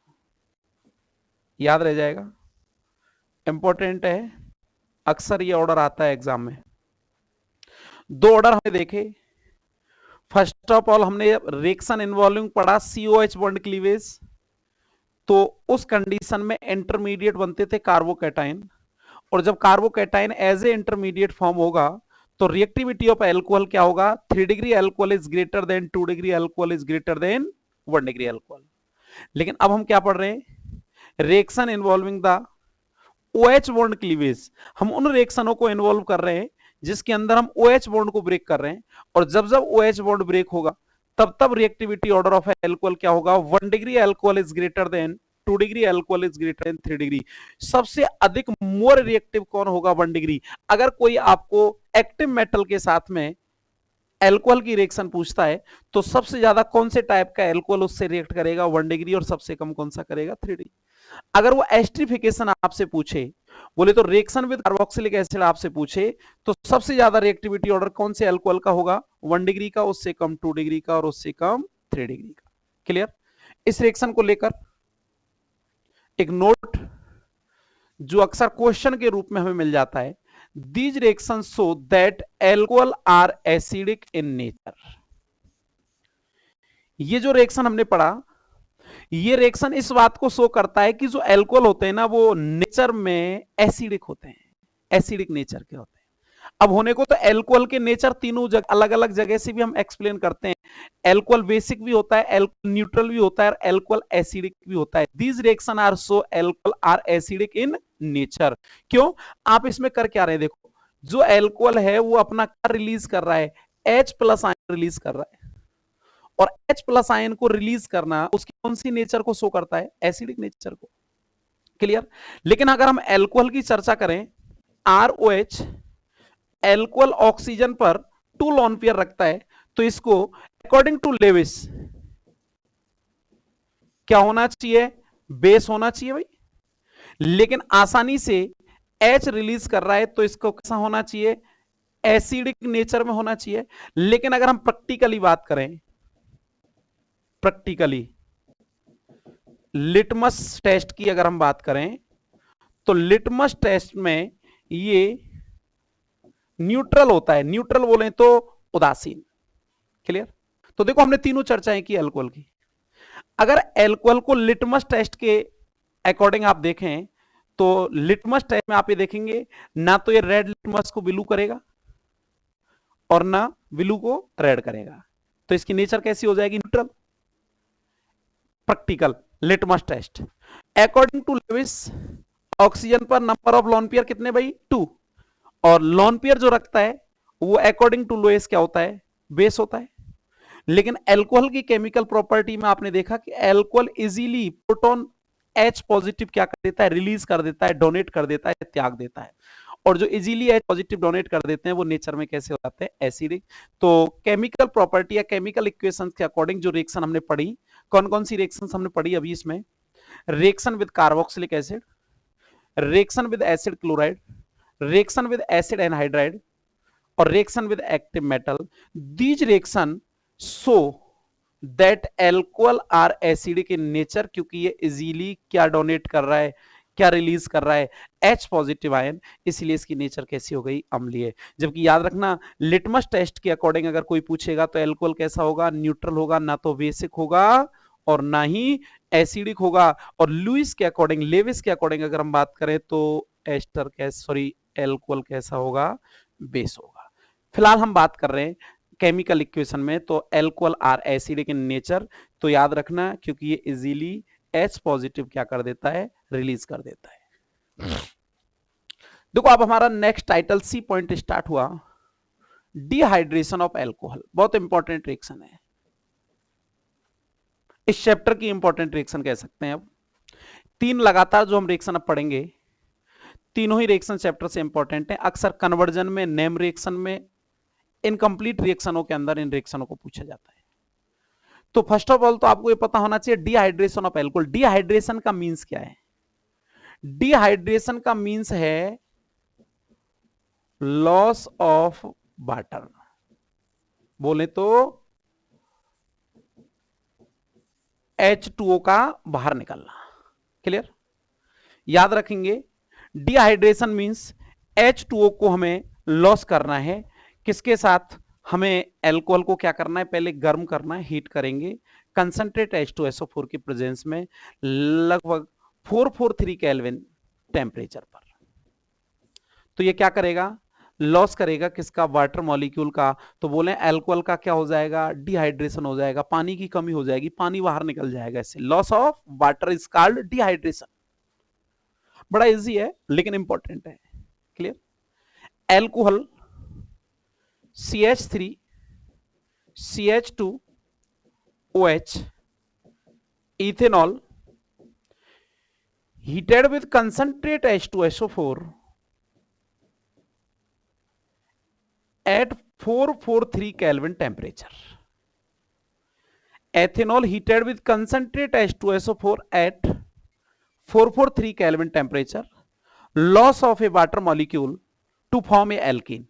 याद रह जाएगा, इंपॉर्टेंट है, अक्सर ये ऑर्डर आता है एग्जाम में। 2 ऑर्डर हमने देखे। फर्स्ट ऑफ ऑल हमने रिएक्शन इन्वॉल्विंग पढ़ा COH बॉन्ड क्लीवेज, तो उस कंडीशन में इंटरमीडिएट बनते थे कार्बोकैटाइन, और जब carbocation as a intermediate form होगा तो रिएक्टिविटी ऑफ एल्कोहल क्या होगा? 3 degree alcohol is greater than 2 degree alcohol is greater than 1 degree alcohol. लेकिन अब हम क्या पढ़ रहे हैं? Reaction involving the OH bond cleavage. हम उन रिएक्शनों को इन्वॉल्व कर रहे हैं जिसके अंदर हम OH बॉन्ड को ब्रेक कर रहे हैं, और जब जब OH बॉन्ड ब्रेक होगा तब तब रिएक्टिविटी ऑर्डर ऑफ एल्कोहल क्या होगा? 1 degree alcohol is greater than 2 degree alcohol is greater than 3 degree. सबसे अधिक मोर रिएक्टिव कौन होगा? 1 डिग्री। अगर कोई आपको एक्टिव मेटल के साथ में एल्कोहल की रिएक्शन पूछता है तो सबसे ज्यादा कौन से टाइप का एल्कोहल उससे रिएक्ट करेगा? 1 डिग्री, और सबसे कम कौन सा करेगा? 3 डिग्री। अगर वो एस्ट्रिफिकेशन आपसे पूछे, बोले तो रिएक्शन विद कार्बोक्सिलिक एसिड आपसे पूछे, तो सबसे ज्यादा रिएक्टिविटी ऑर्डर कौन से एल्कोहल का होगा? 1 डिग्री का, उससे कम 2 डिग्री का, और उससे कम 3 डिग्री का। क्लियर? इस रिएक्शन को लेकर एक नोट जो अक्सर क्वेश्चन के रूप में हमें मिल जाता है, these reactions show that alcohol are acidic in nature. ये जो रिएक्शन हमने पढ़ा, ये रिएक्शन इस बात को शो करता है कि जो एल्कोहल होते हैं ना, वो नेचर में एसिडिक होते हैं, एसिडिक नेचर के होते हैं। अब होने को तो एल्कोहल के नेचर तीनों अलग अलग जगह से भी हम एक्सप्लेन करते हैं। एल्कोहल बेसिक भी होता है, एल्कोहल न्यूट्रल भी होता है, और एल्कोहल एसिडिक भी होता है। These reaction are so alcohol are acidic in nature. क्यों? आप इसमें कर क्या रहे हैं? देखो, जो एल्कोहल है वो अपना क्या रिलीज कर रहा है? H+ आयन रिलीज कर रहा है, और H+ आयन को रिलीज करना उसकी कौन सी नेचर को शो करता है? एसिडिक नेचर को। क्लियर? लेकिन अगर हम एल्कोहल की चर्चा करें, ROH एल्कोहल ऑक्सीजन पर 2 लोन पेयर रखता है, तो इसको अकॉर्डिंग टू लेविस क्या होना चाहिए? बेस होना चाहिए भाई। लेकिन आसानी से H रिलीज कर रहा है, तो इसको कैसा होना चाहिए? एसिडिक नेचर में होना चाहिए। लेकिन अगर हम प्रैक्टिकली बात करें, प्रैक्टिकली लिटमस टेस्ट की अगर हम बात करें, तो लिटमस टेस्ट में ये न्यूट्रल होता है। न्यूट्रल बोले तो उदासीन। क्लियर? तो देखो, हमने तीनों चर्चाएं की एल्कोहल की। अगर एल्कोहल को लिटमस टेस्ट के अकॉर्डिंग आप देखें, तो लिटमस टेस्ट में आप ये देखेंगे, ना तो ये रेड लिटमस को ब्लू करेगा और ना ब्लू को रेड करेगा, तो इसकी नेचर कैसी हो जाएगी? Neutral. Practical litmus test according to Lewis, oxygen पर नंबर ऑफ लोन पेयर कितने भाई? 2, और लोन पेयर जो रखता है वो अकॉर्डिंग टू लोएस क्या होता है? बेस होता है। लेकिन एल्कोहल की केमिकल प्रॉपर्टी में आपने देखा कि alcohol easily proton H positive क्या कर देता है? रिलीज कर देता है, डोनेट कर देता है, त्याग देता है। और जो इजीली H पॉजिटिव डोनेट कर देते हैं वो नेचर में कैसे हो जाते हैं? एसिडिक। तो केमिकल प्रॉपर्टी या केमिकल इक्वेशंस के अकॉर्डिंग जो रिएक्शन हमने पढ़ी, कौन कौन सी रिएक्शंस हमने पढ़ी अभी इसमें? Reaction with carboxylic acid, reaction with acid chloride, reaction with acid anhydride, और reaction with active metal. These reaction show that alcohol are acidic in nature, क्योंकि ये इजीली क्या डोनेट कर रहा है? क्या रिलीज कर रहा है? H पॉजिटिव आयन, इसलिए इसकी नेचर कैसी हो गई? अम्लीय। जबकि याद रखना, लिटमस टेस्ट के अकॉर्डिंग अगर कोई पूछेगा तो एल्कोहल कैसा होगा? न्यूट्रल होगा, ना तो बेसिक होगा और ना ही एसिडिक होगा। और लुइस के अकॉर्डिंग, लेविस के अकॉर्डिंग अगर हम बात करें तो एस्टर सॉरी एल्कोहल कैसा होगा, बेस होगा। फिलहाल हम बात कर रहे हैं केमिकल इक्वेशन में, तो alcohol are acidic in nature, तो याद रखना क्योंकि ये इजीली H पॉजिटिव क्या कर देता है, रिलीज कर देता है। देखो अब हमारा next title C point start हुआ, डिहाइड्रेशन ऑफ एल्कोहल। बहुत इंपॉर्टेंट रिएक्शन है, इस चैप्टर की इंपॉर्टेंट रिएक्शन कह सकते हैं। अब 3 लगातार जो हम रिएक्शन अब पढ़ेंगे, तीनों ही रिएक्शन चैप्टर से इंपॉर्टेंट है। अक्सर कन्वर्जन में, नेम रिएक्शन में, इनकम्प्लीट रिएक्शनों के अंदर इन रिएक्शनों को पूछा जाता है। तो फर्स्ट ऑफ ऑल तो आपको ये पता होना चाहिए डिहाइड्रेशन ऑफ एल्कोहल। डिहाइड्रेशन का मींस क्या है? डिहाइड्रेशन का मींस है लॉस ऑफ वाटर, बोले तो H2O का बाहर निकलना। क्लियर? याद रखेंगे डिहाइड्रेशन मींस H2O को हमें लॉस करना है। किसके साथ? हमें एल्कोहल को क्या करना है, पहले गर्म करना है, हीट करेंगे कंसंट्रेट H2SO4 की प्रेजेंस में लगभग 443 केल्विन टेम्परेचर पर। तो ये क्या करेगा, लॉस करेगा किसका, वाटर मॉलिक्यूल का। तो बोले एल्कोहल का क्या हो जाएगा, डिहाइड्रेशन हो जाएगा, पानी की कमी हो जाएगी, पानी बाहर निकल जाएगा। इससे loss of water is called dehydration. बड़ा इजी है लेकिन इंपॉर्टेंट है। Clear? Alcohol CH3 CH2 OH ethanol heated with concentrate H2SO4 at 443 Kelvin temperature. Ethanol heated with concentrate H2SO4 at 443 Kelvin temperature. Loss of a water molecule to form a alkene.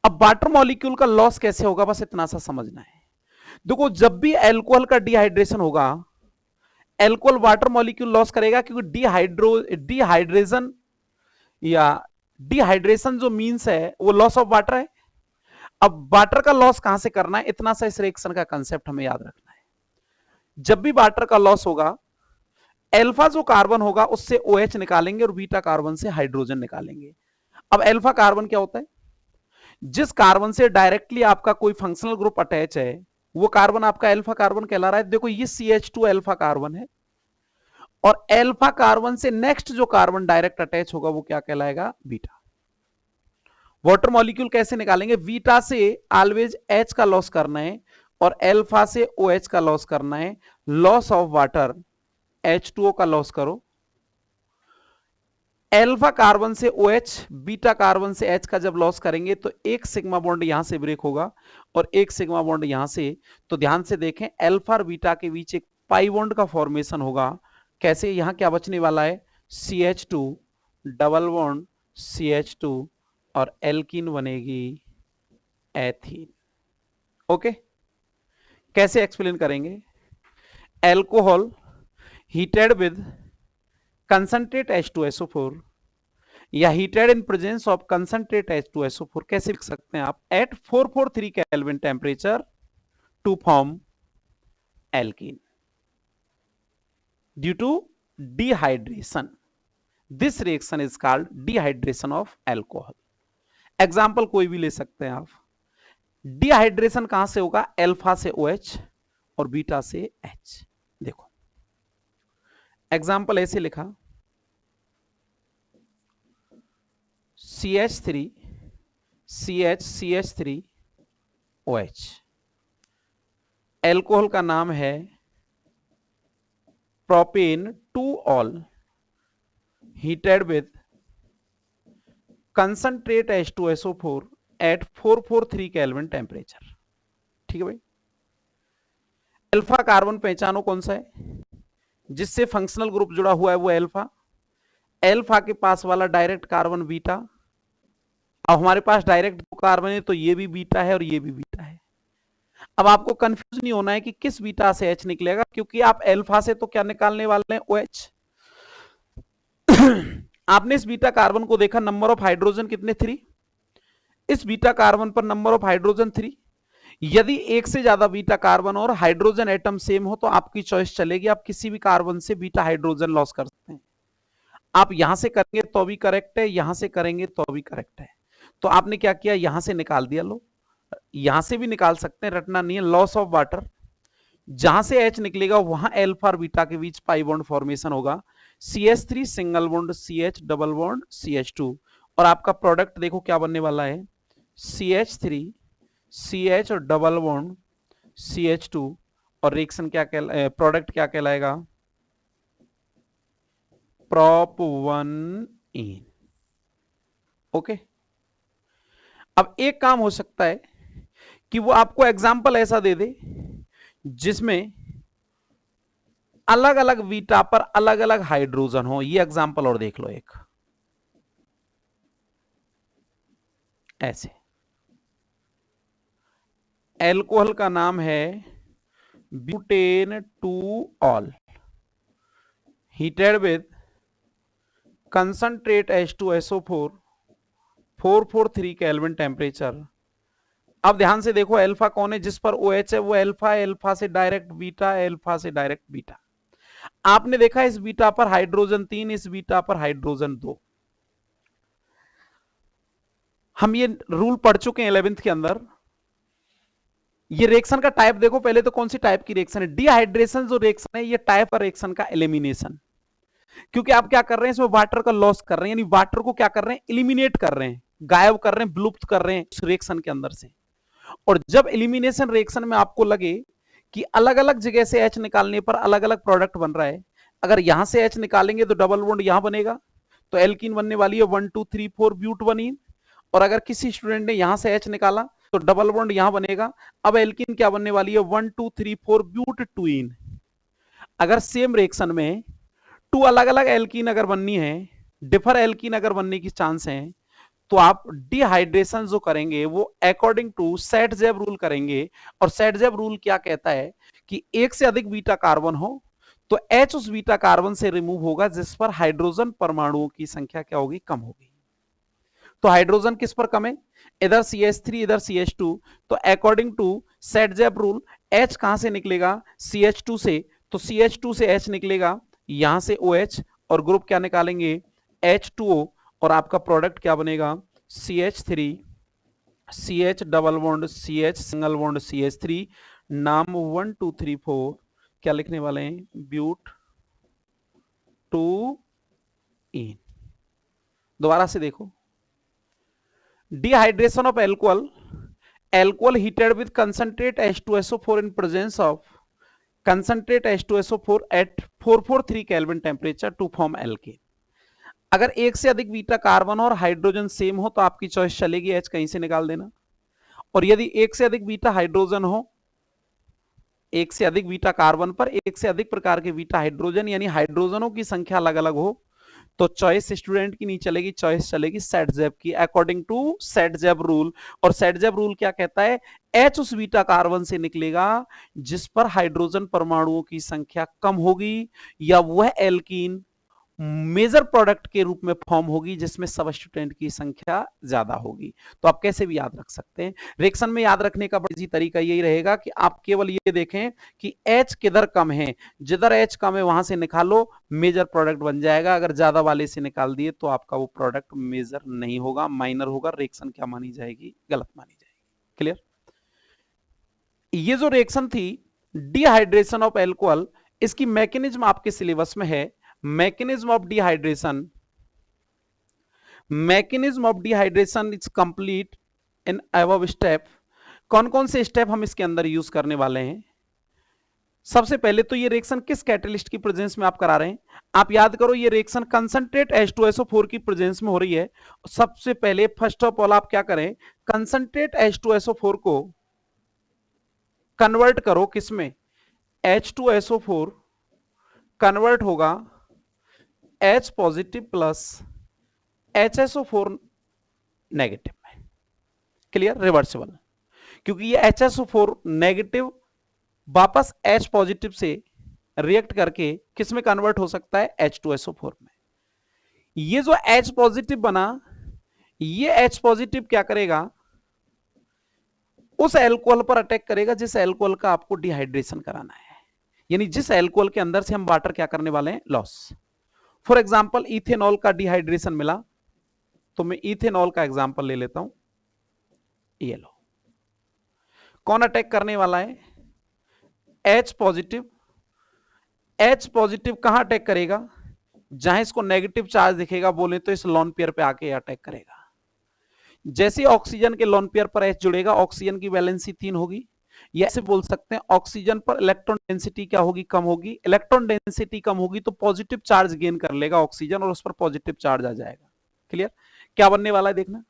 अब water molecule का loss कैसे होगा, बस इतना सा समझना है। देखो जब भी एल्कोहल का डिहाइड्रेशन होगा, एल्कोहल वाटर मॉलिक्यूल लॉस करेगा क्योंकि डिहाइड्रेशन या डिहाइड्रेशन जो मींस है वो लॉस ऑफ वाटर है। अब वाटर का लॉस कहां से करना है, इतना सा इस रिएक्शन का कंसेप्ट हमें याद रखना है। जब भी वाटर का लॉस होगा, अल्फा जो कार्बन होगा उससे OH निकालेंगे और बीटा कार्बन से हाइड्रोजन निकालेंगे। अब अल्फा कार्बन क्या होता है, जिस कार्बन से डायरेक्टली आपका कोई फंक्शनल ग्रुप अटैच है वो कार्बन आपका अल्फा कार्बन कहला रहा है। देखो ये CH2 अल्फा कार्बन है और अल्फा कार्बन से नेक्स्ट जो कार्बन डायरेक्ट अटैच होगा वो क्या कहलाएगा, बीटा। वाटर मॉलिक्यूल कैसे निकालेंगे, बीटा से ऑलवेज H का लॉस करना है और अल्फा से OH का लॉस करना है। लॉस ऑफ वाटर H2O का लॉस करो, अल्फा कार्बन से OH, बीटा कार्बन से H का जब लॉस करेंगे तो एक सिग्मा बॉन्ड यहां से ब्रेक होगा और एक सिग्मा बॉन्ड यहां से। तो ध्यान से देखें अल्फा और बीटा के बीच एक पाई बॉन्ड का फॉर्मेशन होगा। कैसे, यहां क्या बचने वाला है, CH2 डबल बॉन्ड CH2 और एल्कीन बनेगी एथीन। ओके, कैसे एक्सप्लेन करेंगे, alcohol heated with concentrate H2SO4 या heated in presence of concentrate H2SO4 कैसे लिख सकते हैं आप, at 443 kelvin temperature to form alkene due to dehydration. This reaction is called dehydration of alcohol. Example कोई भी ले सकते हैं आप। डिहाइड्रेशन कहां से होगा, अल्फा से OH और बीटा से H। देखो एग्जाम्पल ऐसे लिखा, CH3 CH3 OH। एल्कोहल का नाम है प्रोपेन 2-ऑल heated with concentrate H2SO4 at 443 kelvin temperature. ठीक है भाई। अल्फा कार्बन पहचानो कौन सा है, जिससे फंक्शनल ग्रुप जुड़ा हुआ है वो अल्फा। अल्फा के पास वाला डायरेक्ट कार्बन बीटा। अब हमारे पास डायरेक्ट दो कार्बन है तो ये भी बीटा है और ये भी बीटा है। अब आपको कंफ्यूज नहीं होना है कि किस बीटा से H निकलेगा, क्योंकि आप अल्फा से तो क्या निकालने वाले हैं, OH। आपने इस बीटा कार्बन को देखा, नंबर ऑफ हाइड्रोजन कितने, 3। इस बीटा कार्बन पर नंबर ऑफ हाइड्रोजन 3। यदि एक से ज्यादा बीटा कार्बन और हाइड्रोजन एटम सेम हो तो आपकी चॉइस चलेगी, आप किसी भी कार्बन से बीटा हाइड्रोजन लॉस कर सकते हैं। आप यहां से करेंगे तो भी करेक्ट है, यहां से करेंगे तो भी करेक्ट है। तो आपने क्या किया, यहां से निकाल दिया। लो, यहां से भी निकाल सकते हैं, रटना नहीं है। लॉस ऑफ वाटर, जहां से H निकलेगा वहां अल्फा और बीटा के बीच पाई बॉन्ड फॉर्मेशन होगा। CH3 single bond CH double bond CH2, और आपका प्रोडक्ट देखो क्या बनने वाला है, CH3 CH और डबल बॉन्ड CH2, और रिएक्शन क्या प्रोडक्ट क्या कहलाएगा, prop 1 इन। ओके, अब एक काम हो सकता है कि वो आपको एग्जाम्पल ऐसा दे दे जिसमें अलग अलग बीटा पर अलग अलग हाइड्रोजन हो। ये एग्जाम्पल और देख लो एक, ऐसे एल्कोहल का नाम है butane 2 all, heated with concentrate H2SO4 443 kelvin temperature. अब ध्यान से देखो, अल्फा कौन है, जिस पर OH है वो अल्फा, अल्फा से डायरेक्ट बीटा, अल्फा से डायरेक्ट बीटा। आपने देखा इस बीटा पर हाइड्रोजन 3, इस बीटा पर हाइड्रोजन 2। हम ये रूल पढ़ चुके हैं 11th के अंदर। ये रिएक्शन का टाइप देखो पहले तो, कौन सी टाइप की रिएक्शन है। डिहाइड्रेशन जो रिएक्शन है, ये टाइप रिएक्शन का एलिमिनेशन, क्योंकि आप क्या कर रहे हैं, इसमें वाटर का लॉस कर रहे हैं, यानी वाटर को क्या कर रहे हैं, एलिमिनेट कर रहे हैं, गायब कर रहे हैं, विलुप्त कर रहे हैं उस रिएक्शन के अंदर से। और जब एलिमिनेशन रिएक्शन में आपको लगे कि अलग अलग जगह से H निकालने पर अलग अलग प्रोडक्ट बन रहा है, अगर यहां से H निकालेंगे तो डबल बॉन्ड यहां बनेगा, तो एल्कीन बनने वाली है 1 2 3 4 ब्यूट 1 इन। और अगर किसी स्टूडेंट ने यहां से H निकाला तो डबल बॉन्ड यहां बनेगा। अब एल्कीन क्या बनने वाली है, 1 2 3 4 ब्यूट 2 इन। अगर सेम रिएक्शन में 2 अलग अलग एल्कीन अगर बननी है, डिफर एल्कीन अगर बनने की चांस है, तो आप डिहाइड्रेशन जो करेंगे वो अकॉर्डिंग टू सेट-जेब रूल करेंगे। और सेट-जेब रूल क्या कहता है कि एक से अधिक बीटा कार्बन हो तो H उस बीटा कार्बन से रिमूव होगा जिस पर हाइड्रोजन परमाणुओं की संख्या क्या होगी, कम होगी। तो हाइड्रोजन किस पर कम है, इधर CH3 इधर CH2, तो अकॉर्डिंग टू सेट-जेब रूल H कहां से निकलेगा, CH2 से, तो CH2 से H निकलेगा, यहां से OH, और ग्रुप क्या निकालेंगे, H2O, और आपका प्रोडक्ट क्या बनेगा, CH3 CH double bond CH single bond CH3, नाम 1 2 3 4 क्या लिखने वाले हैं, ब्यूट 2 इन। दोबारा से देखो, dehydration of alcohol heated with concentrate H2SO4 in presence of concentrate H2SO4 at 443 Kelvin temperature to form alkane। अगर एक से अधिक बीटा कार्बन और हाइड्रोजन सेम हो तो आपकी चॉइस चलेगी, H कहीं से निकाल देना। और यदि एक से अधिक बीटा हाइड्रोजन हो, एक से अधिक बीटा कार्बन पर एक से अधिक प्रकार के बीटा हाइड्रोजन, यानी हाइड्रोजनों की संख्या अलग अलग हो, तो चॉइस स्टूडेंट की नहीं चलेगी, चॉइस चलेगी सेट-जेब की, अकॉर्डिंग टू सेट-जेब रूल। और सेट-जेब रूल क्या कहता है, H उस बीटा कार्बन से निकलेगा जिस पर हाइड्रोजन परमाणुओं की संख्या कम होगी, या वह एल्कीन मेजर प्रोडक्ट के रूप में फॉर्म होगी जिसमें सबस्टिट्यूएंट की संख्या ज्यादा होगी। तो आप कैसे भी याद रख सकते हैं। रिएक्शन में याद रखने का बड़ा तरीका यही रहेगा कि आप केवल ये देखें कि H किधर कम है, जिधर H कम है वहां से निकालो, मेजर प्रोडक्ट बन जाएगा। अगर ज्यादा वाले से निकाल दिए तो आपका वो प्रोडक्ट मेजर नहीं होगा, माइनर होगा, रिएक्शन क्या मानी जाएगी, गलत मानी जाएगी। क्लियर। ये जो रिएक्शन थी डिहाइड्रेशन ऑफ एल्कोहल, इसकी मैकेनिज्म आपके सिलेबस में है, mechanism of dehydration is complete in above step। कौन कौन से स्टेप हम इसके अंदर यूज करने वाले हैं। सबसे पहले तो ये रिएक्शन किस कैटलिस्ट की प्रेजेंस में आप करा रहे हैं, आप याद करो ये रिएक्शन कंसंट्रेट H2SO4 की प्रेजेंस में हो रही है। सबसे पहले फर्स्ट ऑफ ऑल आप क्या करें, कंसंट्रेट H2SO4 को कन्वर्ट करो किसमें, H2SO4 कन्वर्ट होगा H positive plus HSO4 negative में। क्लियर, रिवर्सिबल, क्योंकि ये HSO4 नेगेटिव वापस H पॉजिटिव से रिएक्ट करके किस में कन्वर्ट हो सकता है, H2SO4 में। ये जो H पॉजिटिव बना, ये H पॉजिटिव क्या करेगा, उस एल्कोहल पर अटैक करेगा जिस एल्कोहल का आपको डिहाइड्रेशन कराना है, यानी जिस एल्कोहल के अंदर से हम वाटर क्या करने वाले हैं, लॉस। फॉर एग्जाम्पल इथेनॉल का डिहाइड्रेशन मिला, तो मैं इथेनॉल का एग्जाम्पल ले लेता हूं। ये लो, कौन अटैक करने वाला है? H positive. H पॉजिटिव कहां अटैक करेगा? जहां इसको नेगेटिव चार्ज दिखेगा बोले तो इस लोन पेयर पे आके अटैक करेगा। जैसे ऑक्सीजन के लोन पेयर पर H जुड़ेगा, ऑक्सीजन की वैलेंसी 3 होगी, या ऐसे बोल सकते हैं ऑक्सीजन पर इलेक्ट्रॉन डेंसिटी क्या होगी? कम होगी। इलेक्ट्रॉन डेंसिटी कम होगी तो पॉजिटिव चार्ज गेन कर लेगा ऑक्सीजन और उस पर पॉजिटिव चार्ज आ जाएगा। क्लियर? क्या बनने वाला है देखना,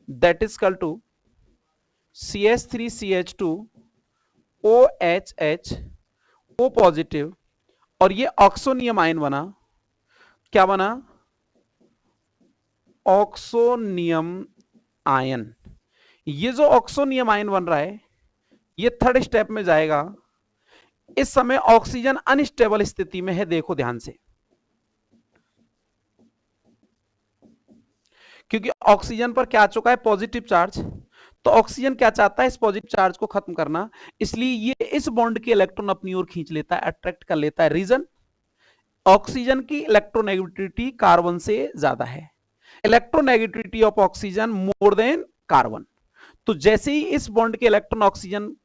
that is equal to CH3CH2 OHH O positive, और ये ऑक्सोनियम आयन बना। क्या बना? Oxonium ion. ये जो ऑक्सोनियम आयन बन रहा है ये थर्ड स्टेप में जाएगा। इस समय ऑक्सीजन अनस्टेबल स्थिति में है, देखो ध्यान से, क्योंकि ऑक्सीजन पर क्या आ चुका है? Positive charge. तो ऑक्सीजन क्या चाहता है? इस पॉजिटिव चार्ज को खत्म करना, इसलिए ये इस बॉन्ड के इलेक्ट्रॉन अपनी ओर खींच लेता है, अट्रैक्ट कर लेता है। रीजन, ऑक्सीजन की इलेक्ट्रोनेगेटिविटी कार्बन से ज्यादा है, electronegativity of oxygen more than carbon. तो जैसे ही इस बॉन्ड के इलेक्ट्रॉन ऑक्सीजन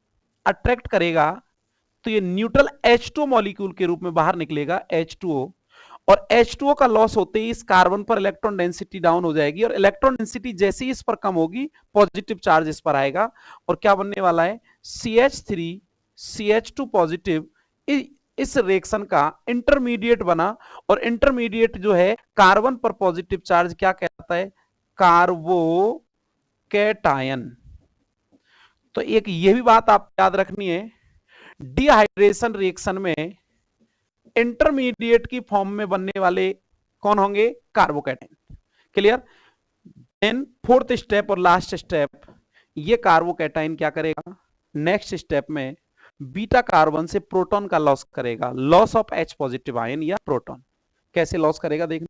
अट्रैक्ट करेगा तो ये न्यूट्रल H2 मॉलिक्यूल के रूप में बाहर निकलेगा, H2O, और H2O का लॉस होते ही इस कार्बन पर इलेक्ट्रॉन डेंसिटी डाउन हो जाएगी, और इलेक्ट्रॉन डेंसिटी जैसे ही इस पर कम होगी पॉजिटिव चार्ज इस पर आएगा, और क्या बनने वाला है? CH3CH2 पॉजिटिव इस रिएक्शन का इंटरमीडिएट बना, और इंटरमीडिएट जो है कार्बन पर पॉजिटिव चार्ज क्या कहता है? कार्बोकैटायन। तो एक ये भी बात आप याद रखनी है, डिहाइड्रेशन रिएक्शन में इंटरमीडिएट की फॉर्म में बनने वाले कौन होंगे? Carbocation. Clear? Then fourth step और लास्ट स्टेप, ये कार्बोकैटायन क्या करेगा? नेक्स्ट स्टेप में बीटा कार्बन से प्रोटॉन का लॉस करेगा, loss of H positive ion या प्रोटॉन। कैसे लॉस करेगा देखना,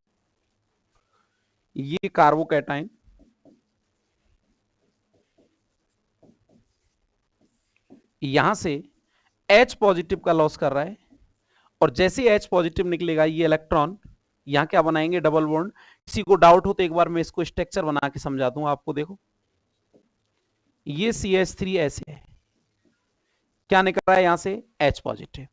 ये कार्बोकैटायन यहां से H पॉजिटिव का लॉस कर रहा है, और जैसे H पॉजिटिव निकलेगा ये इलेक्ट्रॉन यहां क्या बनाएंगे? Double bond. किसी को डाउट हो तो एक बार मैं इसको स्ट्रक्चर बना के समझा दूं आपको। देखो ये CH3 ऐसे है, क्या निकल रहा है यहां से? H positive.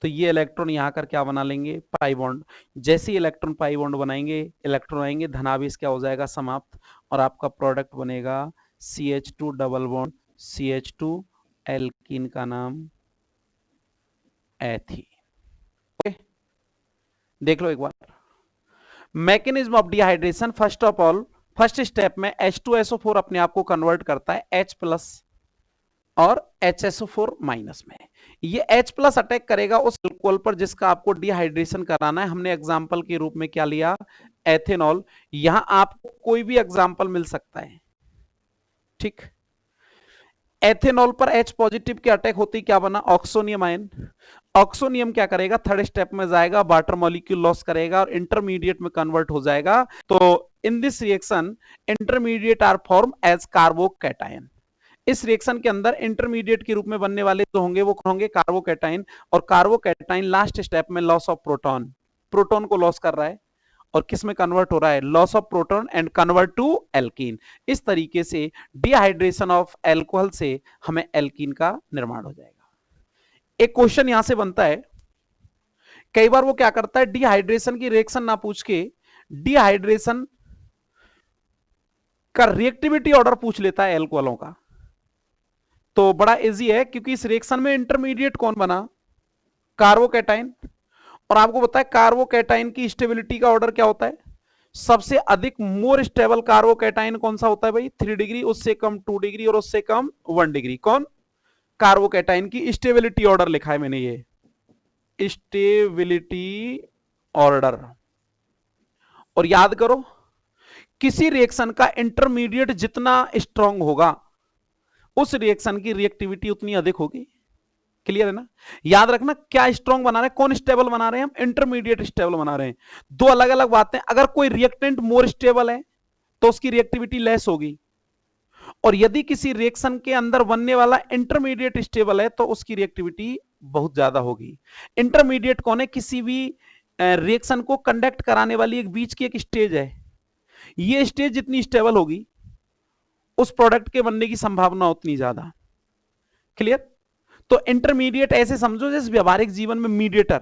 तो ये इलेक्ट्रॉन यहां कर क्या बना लेंगे? Pi bond. जैसे ही इलेक्ट्रॉन पाई बॉन्ड बनाएंगे, इलेक्ट्रॉन आएंगे, धनावेश क्या हो जाएगा? समाप्त, और आपका प्रोडक्ट बनेगा CH2 double bond CH2, alkene का नाम एथी। देख लो एक bar mechanism of dehydration. First of all, first step में H2SO4 अपने आप को कन्वर्ट करता है H प्लस और HSO4 माइनस में। ये H प्लस अटैक करेगा उस अल्कोहल पर जिसका आपको डिहाइड्रेशन कराना है। हमने एग्जांपल के रूप में क्या लिया? एथेनॉल। यहां आपको कोई भी एग्जांपल मिल सकता है, ठीक। एथेनॉल पर H पॉजिटिव के अटैक होते ही क्या बना? Oxonium ion. ऑक्सोनियम क्या करेगा? थर्ड स्टेप में जाएगा, वाटर मॉलिक्यूल लॉस करेगा और इंटरमीडिएट में कन्वर्ट हो जाएगा। तो in this reaction intermediate are form as carbocation. इस रिएक्शन के अंदर इंटरमीडिएट के रूप में बनने वाले जो होंगे वो होंगे कार्बोकैटायन, और कार्बोकैटायन लास्ट स्टेप में लॉस ऑफ प्रोटॉन, प्रोटॉन को लॉस कर रहा है और किस में कन्वर्ट हो रहा है? Loss of proton and convert to alkene. इस तरीके से डिहाइड्रेशन ऑफ एल्कोहल से हमें एल्कीन का निर्माण हो जाएगा। एक क्वेश्चन यहां से बनता है, कई बार वो क्या करता है, डिहाइड्रेशन की रिएक्शन ना पूछ के डिहाइड्रेशन का रिएक्टिविटी ऑर्डर पूछ लेता है एल्कोहलों का। तो बड़ा इजी है, क्योंकि इस रिएक्शन में इंटरमीडिएट कौन बना? कार्बोकैटायन। और आपको पता है कार्बोकैटायन की स्टेबिलिटी का ऑर्डर क्या होता है? सबसे अधिक मोर स्टेबल कार्बोकैटायन कौन सा होता है भाई? 3 डिग्री, उससे कम 2 डिग्री और उससे कम 1 डिग्री। कौन? कार्बोकैटायन की स्टेबिलिटी ऑर्डर लिखा है मैंने, ये स्टेबिलिटी ऑर्डर। और याद करो, किसी रिएक्शन का इंटरमीडिएट जितना स्ट्रांग होगा उस रिएक्शन की रिएक्टिविटी उतनी अधिक होगी। क्लियर है ना? याद रखना, क्या स्ट्रांग बना रहे हैं, कौन स्टेबल बना रहे हैं? हम इंटरमीडिएट स्टेबल बना रहे हैं। दो अलग अलग बातें। अगर कोई रिएक्टेंट मोर स्टेबल है तो उसकी रिएक्टिविटी लेस होगी, और यदि किसी रिएक्शन के अंदर बनने वाला इंटरमीडिएट स्टेबल है तो उसकी रिएक्टिविटी बहुत ज्यादा होगी। इंटरमीडिएट कौन है? किसी भी रिएक्शन को कंडक्ट कराने वाली एक बीच की एक स्टेज है। ये स्टेज जितनी स्टेबल होगी उस प्रोडक्ट के बनने की संभावना उतनी ज्यादा। क्लियर? तो इंटरमीडिएट ऐसे समझो जैसे व्यावहारिक जीवन में मीडिएटर,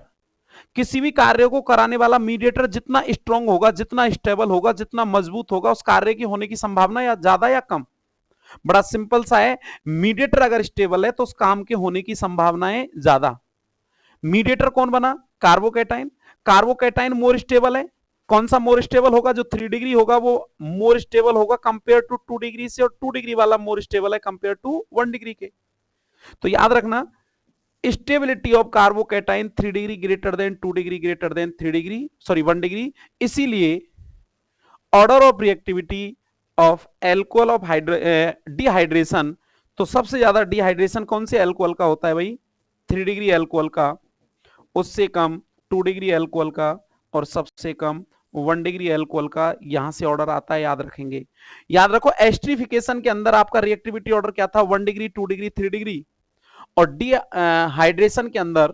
किसी भी कार्य को कराने वाला मीडिएटर जितना स्ट्रांग होगा, जितना स्टेबल होगा, जितना मजबूत होगा, उस कार्य की होने की संभावना या ज्यादा या कम। बड़ा सिंपल सा है, मीडिएटर अगर स्टेबल है तो उस काम के होने की संभावनाएं ज्यादा। मीडिएटर कौन बना? कार्बोकैटाइन। कार्बोकैटाइन मोर स्टेबल है। कौन सा मोर स्टेबल होगा? जो 3 डिग्री होगा वो मोर स्टेबल होगा कंपेयर टू 2 डिग्री से, और 2 डिग्री वाला मोर स्टेबल है कंपेयर टू 1 डिग्री के। तो याद रखना, stability of carbocation 3 degree greater than 2 degree greater than 3 degree, sorry 1 degree. इसीलिए order of reactivity of alcohol of dehydration, तो सबसे ज्यादा डिहाइड्रेशन कौन से एल्कोहल का होता है भाई? 3 डिग्री एल्कोहल का, उससे कम 2 डिग्री एल्कोहल का, और सबसे कम 1 डिग्री एल्कोहल का। यहां से ऑर्डर आता है, याद रखेंगे। याद रखो, एस्ट्रिफिकेशन के अंदर आपका रिएक्टिविटी ऑर्डर क्या था? 1 डिग्री, 2 डिग्री, 3 डिग्री। और डिहाइड्रेशन के अंदर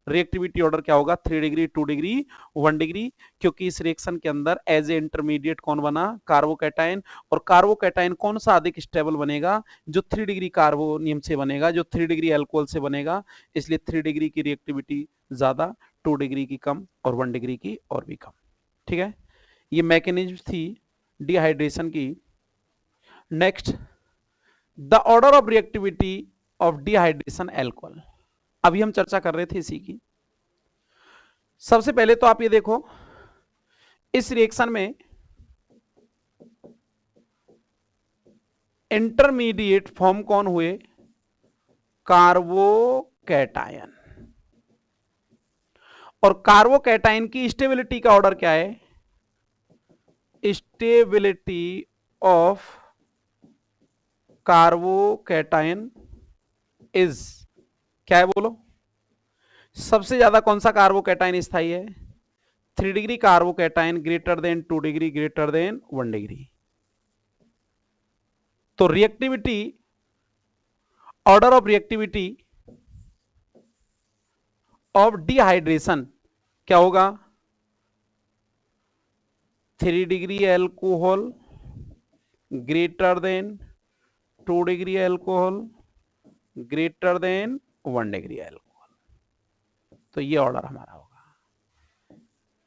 रिएक्टिविटी ऑर्डर क्या होगा? 3 डिग्री, 2 डिग्री, 1 डिग्री। क्योंकि इस रिएक्शन के अंदर एज ए इंटरमीडिएट कौन बना? कार्बोकैटाइन। और कार्बोकैटाइन कौन सा अधिक स्टेबल बनेगा? जो 3 डिग्री कार्बोनियम से बनेगा, जो 3 डिग्री अल्कोहल से बनेगा। इसलिए 3 डिग्री की रिएक्टिविटी ज्यादा, 2 डिग्री की कम, और 1 डिग्री की और भी कम। ठीक है, ये मैकेनिज्म थी डिहाइड्रेशन की। Next, the order of reactivity of dehydration alcohol. अभी हम चर्चा कर रहे थे इसी की। सबसे पहले तो आप ये देखो, इस रिएक्शन में इंटरमीडिएट फॉर्म कौन हुए? कार्बोकैटायन। और कार्बोकैटायन की स्टेबिलिटी का ऑर्डर क्या है? स्टेबिलिटी ऑफ कार्बोकैटायन इज, क्या है बोलो? सबसे ज्यादा कौन सा कार्बोकैटायन स्थायी है? 3 degree carbocation greater than 2 degree greater than 1 degree. तो reactivity, order of reactivity of dehydration क्या होगा? 3 degree alcohol greater than 2 degree alcohol greater than 1 degree alcohol. तो ये ऑर्डर हमारा होगा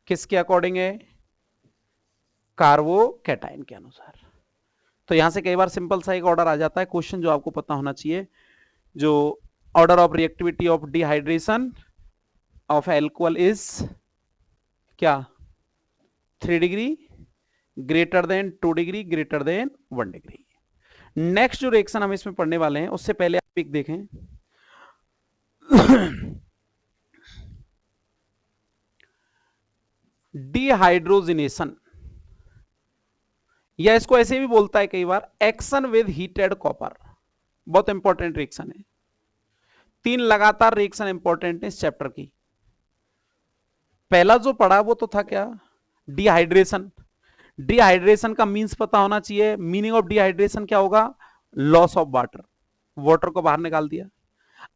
किसके अकॉर्डिंग है? कार्बोकैटायन के अनुसार। तो यहां से कई बार सिंपल सा एक ऑर्डर आ जाता है। क्वेश्चन जो आपको पता होना चाहिए, जो order of reactivity of dehydration of alcohol is क्या? 3 degree greater than 2 degree greater than 1 degree. Next जो रिएक्शन हम इसमें पढ़ने वाले हैं, उससे पहले आप एक देखें। डिहाइड्रोजिनेशन, या इसको ऐसे भी बोलता है कई बार, एक्शन विद हीटेड कॉपर। बहुत इंपॉर्टेंट रिएक्शन है। 3 लगातार रिएक्शन इंपॉर्टेंट है इस चैप्टर की। पहला जो पढ़ा वो तो था क्या? डिहाइड्रेशन। डिहाइड्रेशन का मीन्स पता होना चाहिए। मीनिंग ऑफ डिहाइड्रेशन क्या होगा? लॉस ऑफ वाटर, वाटर को बाहर निकाल दिया।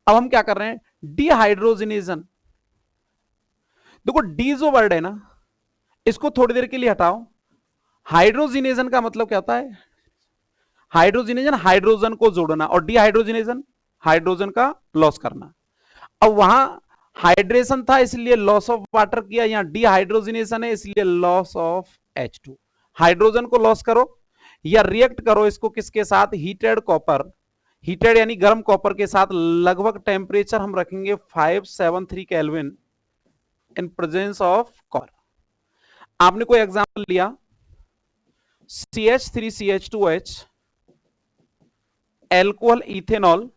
अब हम क्या कर रहे हैं? डिहाइड्रोजिनेशन। देखो डी जो वर्ड है ना, इसको थोड़ी देर के लिए हटाओ। हाइड्रोजिनेशन का मतलब क्या होता है? हाइड्रोजिनेशन हाइड्रोजन को जोड़ना, और डिहाइड्रोजिनेशन हाइड्रोजन का लॉस करना। अब वहां हाइड्रेशन था इसलिए लॉस ऑफ वाटर किया, यहां डिहाइड्रोजिनेशन है इसलिए लॉस ऑफ H2। हाइड्रोजन को लॉस करो या रिएक्ट करो इसको किसके साथ? Heated copper. हीटेड यानी गर्म कॉपर के साथ। लगभग टेम्परेचर हम रखेंगे 573 kelvin in presence of copper. आपने कोई एग्जांपल लिया, CH3CH2H alcohol ethanol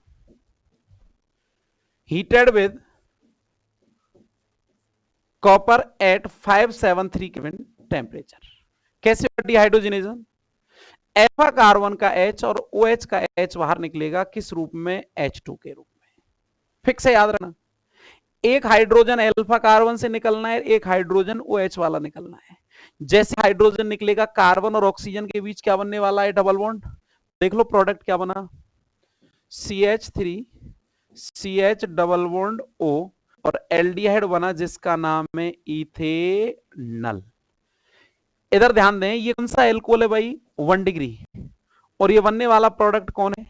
heated with copper at 573 kelvin temperature. कैसे डिहाइड्रोजिनेशन? अल्फा कार्बन का H और OH का H बाहर निकलेगा, किस रूप में? H2 के रूप में। फिक्स है, याद रखना। एक हाइड्रोजन अल्फा कार्बन से निकलना है, एक हाइड्रोजन OH वाला निकलना है। जैसे हाइड्रोजन निकलेगा, कार्बन और ऑक्सीजन के बीच क्या बनने वाला है? Double bond. देख लो प्रोडक्ट क्या बना? CH3 CH double bond O, और एल्डिहाइड बना जिसका नाम है इथेनल। इधर ध्यान दें, ये कौन सा एल्कोहल है भाई? 1 डिग्री। और ये बनने वाला प्रोडक्ट कौन है?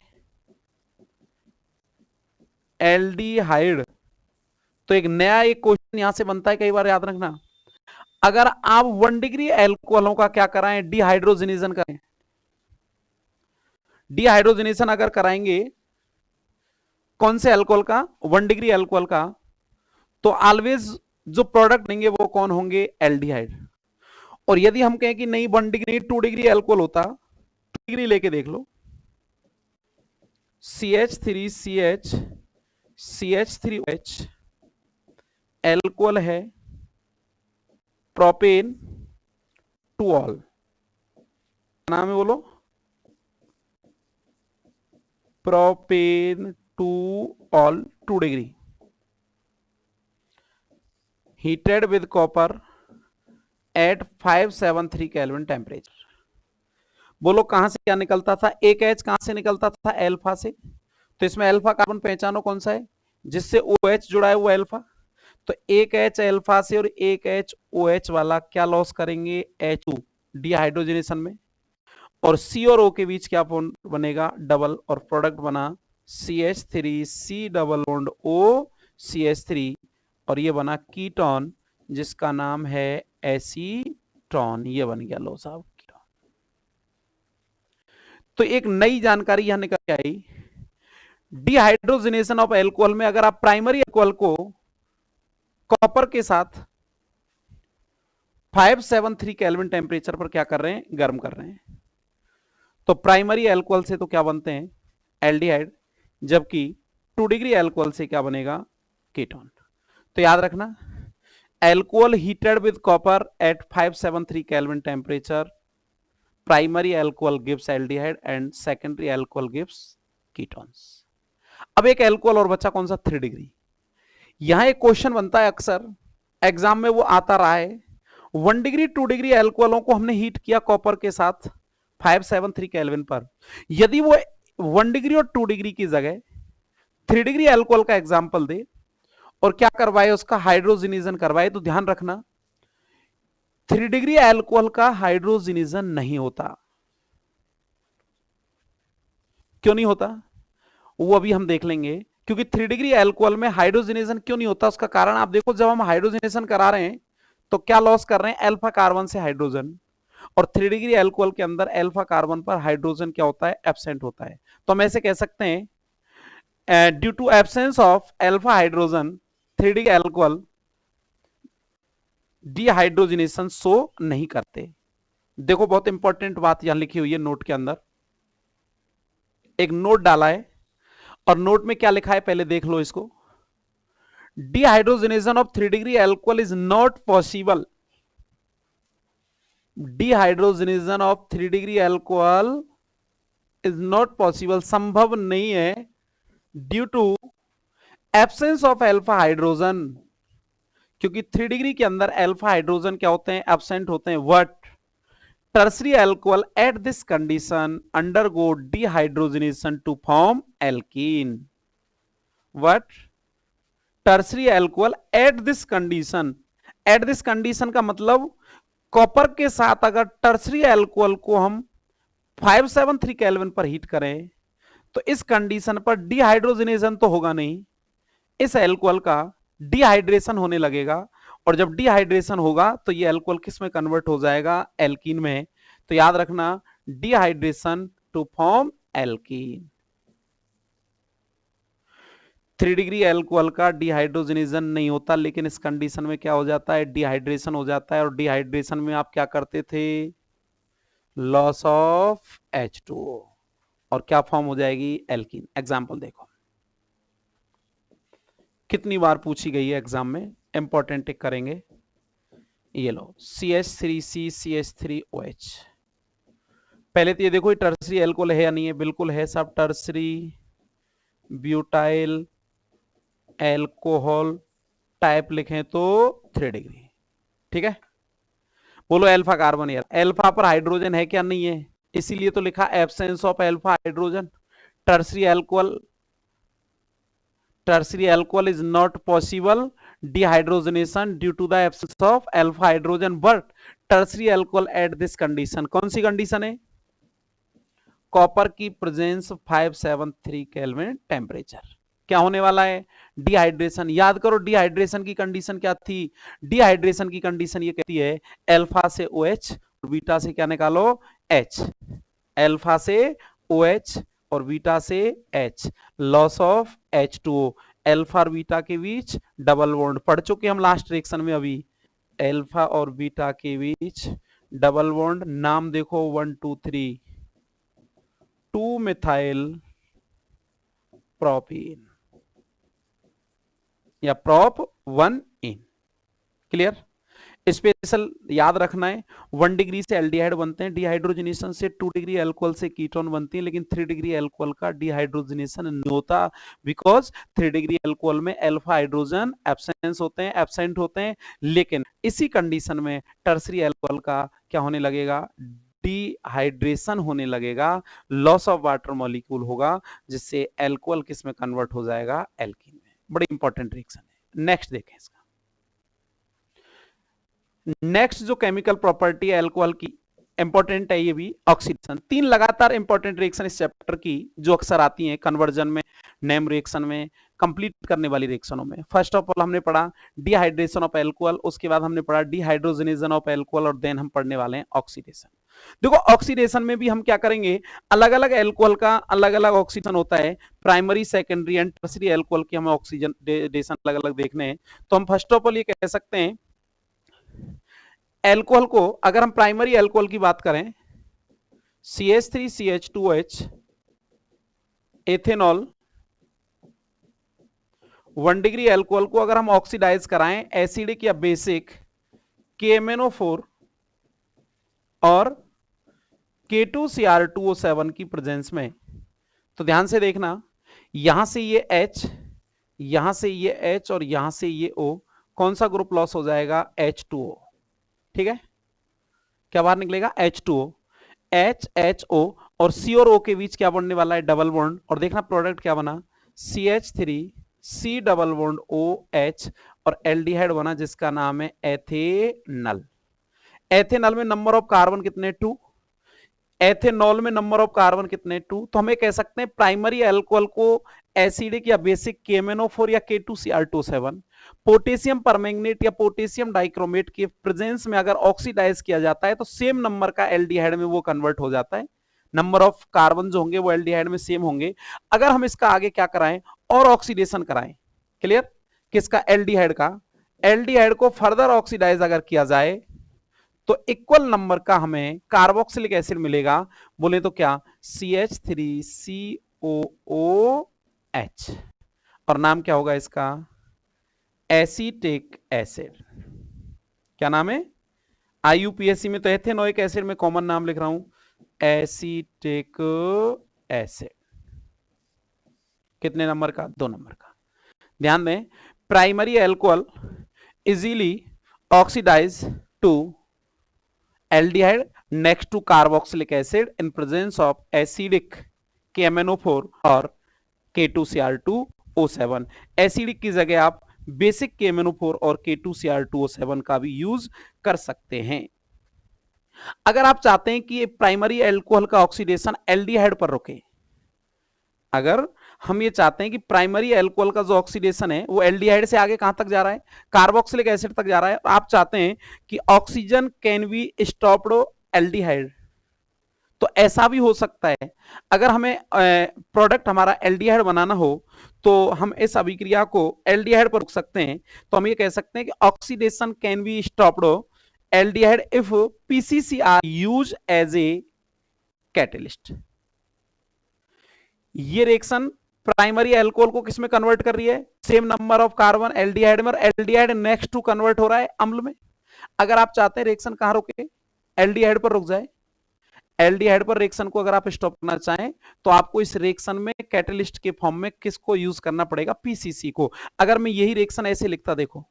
एल्डिहाइड। तो एक नया एक क्वेश्चन यहां से बनता है, कई बार याद रखना, अगर आप 1 डिग्री एल्कोहलों का क्या कराएं? डिहाइड्रोजनेशन करें। डिहाइड्रोजनेशन अगर कराएंगे कौन से अल्कोहल का? 1 डिग्री अल्कोहल का, तो ऑलवेज जो प्रोडक्ट देंगे वो कौन होंगे? एल्डिहाइड। और यदि हम कहें कि नहीं 1 डिग्री 2 डिग्री अल्कोहल होता, 2 डिग्री लेके देख लो, CH3CH CH3OH एल्कोहल है, प्रोपेन टू ऑल, नाम है बोलो, propan two ol, 2 degree, heated with copper at 573 kelvin temperature. बोलो कहां से क्या निकलता था? एक एच कहां से निकलता था? एल्फा से। तो इसमें एल्फा कार्बन पहचानो कौन सा है जिससे OH जुड़ा है, वो एल्फा। तो एक एच एल्फा से और एक एच OH वाला क्या लॉस करेंगे? H2 डिहाइड्रोजनेशन में। और C और O के बीच क्या बनेगा? डबल, और प्रोडक्ट बना CH3C double bond O CH3, और ये बना कीटोन जिसका नाम है एसीटोन। ये बन गया लो साहब कीटोन। तो एक नई जानकारी यहां निकल के आई, डिहाइड्रोजनेशन ऑफ एल्कोहल में अगर आप प्राइमरी एल्कोहल को कॉपर के साथ 573 केल्विन टेम्परेचर पर क्या कर रहे हैं? गर्म कर रहे हैं, तो प्राइमरी एल्कोहल से तो क्या बनते हैं? एल्डिहाइड। जबकि 2 डिग्री एल्कोहल से क्या बनेगा? कीटोन। तो याद रखना, alcohol heated with copper at 573 kelvin temperature, primary alcohol gives aldehyde and secondary alcohol gives ketones. अब एक एल्कोहल और बचा, कौन सा? 3 डिग्री। यहां एक क्वेश्चन बनता है अक्सर एग्जाम में, वो आता रहा है, 1 डिग्री 2 डिग्री एल्कोहलों को हमने हीट किया कॉपर के साथ 573 केल्विन पर, यदि वो 1 डिग्री और 2 डिग्री की जगह 3 डिग्री एल्कोहल का एग्जाम्पल दे और क्या करवाए? उसका हाइड्रोजनेशन करवाए, तो ध्यान रखना 3 डिग्री एल्कोहल का हाइड्रोजनेशन नहीं होता। क्यों नहीं होता? वो अभी हम देख लेंगे, क्योंकि 3 डिग्री एल्कोहल में हाइड्रोजनेशन क्यों नहीं होता, उसका कारण आप देखो, जब हम हाइड्रोजनेशन करा रहे हैं तो क्या लॉस कर रहे हैं? अल्फा कार्बन से हाइड्रोजन, और 3 डिग्री एल्कोहल के अंदर अल्फा कार्बन पर हाइड्रोजन क्या होता है? एब्सेंट होता है। तो हम ऐसे कह सकते हैं, due to absence of alpha hydrogen 3 degree alcohol dehydrogenation show नहीं करते। देखो बहुत इंपॉर्टेंट बात यहां लिखी हुई है नोट के अंदर, एक नोट डाला है, और नोट में क्या लिखा है पहले देख लो इसको। Dehydrogenation of 3 degree alcohol is not possible. Dehydrogenation of 3 degree alcohol is not possible, संभव नहीं है, due to absence of alpha hydrogen, क्योंकि 3 डिग्री के अंदर अल्फा हाइड्रोजन क्या होते हैं? एब्सेंट होते हैं। What? Tertiary alcohol at this condition undergo dehydrogenation to form alkene. What? Tertiary alcohol at this condition, at this condition का मतलब कॉपर के साथ अगर टर्सरी एल्कोहल को हम 573 केल्विन पर हीट करें तो इस कंडीशन पर डिहाइड्रोजनेशन तो होगा नहीं, इस एल्कोहल का डिहाइड्रेशन होने लगेगा, और जब डिहाइड्रेशन होगा तो ये एल्कोहल किस में कन्वर्ट हो जाएगा? एल्कीन में। तो याद रखना, dehydration to form alkene. 3 degree alcohol का डिहाइड्रोजनेशन नहीं होता, लेकिन इस कंडीशन में क्या हो जाता है? डिहाइड्रेशन हो जाता है, और डिहाइड्रेशन में आप क्या करते थे? लॉस ऑफ H2O, और क्या फॉर्म हो जाएगी? एल्कीन। एग्जाम्पल देखो, कितनी बार पूछी गई है एग्जाम में, इंपॉर्टेंट टिक करेंगे। ये लो CH3C CH3OH। पहले तो ये देखो, ये टर्सरी एल्कोहल है या नहीं है? बिल्कुल है सब, टर्सरी ब्यूटाइल एल्कोहल टाइप लिखें तो 3 डिग्री। ठीक है, बोलो अल्फा कार्बन, यार अल्फा पर हाइड्रोजन है क्या? नहीं है, इसीलिए तो लिखा absence of alpha hydrogen. Tertiary alcohol is not possible dehydrogenation due to the absence of alpha hydrogen but tertiary alcohol at this condition. कौन सी कंडीशन है? कॉपर की प्रेजेंस 573 केल्विन टेम्परेचर। क्या होने वाला है? डिहाइड्रेशन। याद करो डिहाइड्रेशन की कंडीशन क्या थी? डिहाइड्रेशन की कंडीशन ये कहती है अल्फा से OH और बीटा से क्या निकालो? H। अल्फा से OH और बीटा से H। Loss of H2O। Alpha और बीटा के बीच डबल बॉन्ड पढ़ चुके हम लास्ट रिएक्शन में। अभी अल्फा और बीटा के बीच डबल बॉन्ड, नाम देखो 1 2 3, 2 मिथाइल प्रोपीन या प्रोप 1 इन। क्लियर? स्पेशल याद रखना है 1 डिग्री से एल्डिहाइड बनते हैं, डिहाइड्रोजनेशन से 2 डिग्री अल्कोहल से कीटोन बनती है, लेकिन 3 डिग्री अल्कोहल का डिहाइड्रोजनेशन नहीं होता, बिकॉज 3 डिग्री अल्कोहल में अल्फा हाइड्रोजन एब्सेंट होते हैं। लेकिन इसी कंडीशन में टर्सरी अल्कोहल का क्या होने लगेगा? डिहाइड्रेशन होने लगेगा, लॉस ऑफ वाटर मॉलिक्यूल होगा, जिससे अल्कोहल किस में कन्वर्ट हो जाएगा? एल्कीन में। बड़ी इंपॉर्टेंट रिएक्शन है। नेक्स्ट देखें इसका। नेक्स्ट जो केमिकल प्रॉपर्टी है अल्कोहल की, इंपॉर्टेंट है ये भी, ऑक्सीडेशन। 3 लगातार इंपॉर्टेंट रिएक्शन इस चैप्टर की जो अक्सर आती हैं कन्वर्जन में, नेम रिएक्शन में, कंप्लीट करने वाली रिएक्शनों में। फर्स्ट ऑफ ऑल हमने पढ़ा डिहाइड्रेशन ऑफ अल्कोहल, उसके बाद हमने पढ़ा डिहाइड्रोजनेशन ऑफ अल्कोहल, और देन हम पढ़ने वाले हैं ऑक्सीडेशन। देखो ऑक्सीडेशन में भी हम क्या करेंगे, अलग अलग अल्कोहल का अलग अलग ऑक्सीडेशन होता है, primary secondary and tertiary alcohol की हमें ऑक्सीडेशन अलग अलग देखने हैं। तो हम फर्स्ट ऑफ ऑल ये कह सकते हैं अल्कोहल को, अगर हम प्राइमरी अल्कोहल की बात करें, CH3CH2OH एथेनॉल 1 डिग्री अल्कोहल को अगर हम ऑक्सीडाइज कराएं एसिडिक या बेसिक KMnO4 और K2Cr2O7 की प्रेजेंस में, तो ध्यान से देखना, यहां से ये H, यहां से ये H और यहां से ये O, कौन सा ग्रुप लॉस हो जाएगा? H2O। ठीक है, क्या बाहर निकलेगा? H2O। HHO और C और O के बीच क्या बनने वाला है? Double bond. और देखना प्रोडक्ट क्या बना? CH3C डबल बॉन्ड OH और एल्डिहाइड बना जिसका नाम है एथेनल। एथेनल में नंबर ऑफ कार्बन कितने? 2। एथेनॉल में नंबर ऑफ कार्बन कितने? 2। तो हमें कह सकते हैं प्राइमरी अल्कोहल को एसिडिक या बेसिक KMnO4 या K2Cr2O7 पोटेशियम परमैंगनेट या पोटेशियम डाइक्रोमेट के प्रेजेंस में अगर ऑक्सीडाइज किया जाता है तो सेम नंबर का एल्डिहाइड में वो कन्वर्ट हो जाता है। नंबर ऑफ कार्बन जो होंगे वो एल्डिहाइड में सेम होंगे। अगर हम इसका आगे क्या कराएं और ऑक्सीडेशन कराएं, क्लियर, किसका? एल्डिहाइड का। एल्डिहाइड को फर्दर ऑक्सीडाइज अगर किया जाए तो इक्वल नंबर का हमें कार्बोक्सिलिक एसिड मिलेगा। बोले तो क्या? CH3COOH और नाम क्या होगा इसका? Acetic acid. क्या नाम है? IUPAC में तो एथेनोइक एसिड में कॉमन नाम लिख रहा हूं, एसीटिक एसिड। कितने नंबर का? 2 नंबर का। ध्यान दें, primary alcohol easily oxidise to aldehyde next to carboxylic acid in presence of acidic KMnO4 और K2Cr2O7। एसिडिक की जगह आप बेसिक KMnO4 और K2Cr2O7 का भी यूज कर सकते हैं। अगर आप चाहते हैं कि प्राइमरी अल्कोहल का ऑक्सीडेशन एल्डिहाइड पर रुके, अगर हम ये चाहते हैं कि प्राइमरी अल्कोहल का जो ऑक्सीडेशन है वो एल्डिहाइड से आगे कहां तक जा रहा है? कार्बोक्सिलिक एसिड तक जा रहा है, आप चाहते हैं कि oxygen can be stopped aldehyde, तो ऐसा भी हो सकता है। अगर हमें प्रोडक्ट हमारा एल्डिहाइड बनाना हो तो हम इस अभिक्रिया को एल्डिहाइड पर रुक सकते हैं। तो हम ये कह सकते हैं कि oxidation can be stopped aldehyde if PCC are use as a catalyst. ये रिएक्शन प्राइमरी अल्कोहल को किसमें कन्वर्ट कर रही है? Same number of carbon aldehyde में, और एल्डिहाइड नेक्स्ट टू कन्वर्ट हो रहा है अम्ल में। अगर आप चाहते हैं रिएक्शन कहां रुके? एल्डिहाइड पर रुक जाए। एल्डिहाइड पर रिएक्शन को अगर आप स्टॉप करना चाहें तो आपको इस रिएक्शन में कैटलिस्ट के फॉर्म में किसको यूज करना पड़ेगा? PCC को। अगर मैं यही रिएक्शन ऐसे लिखता, देखो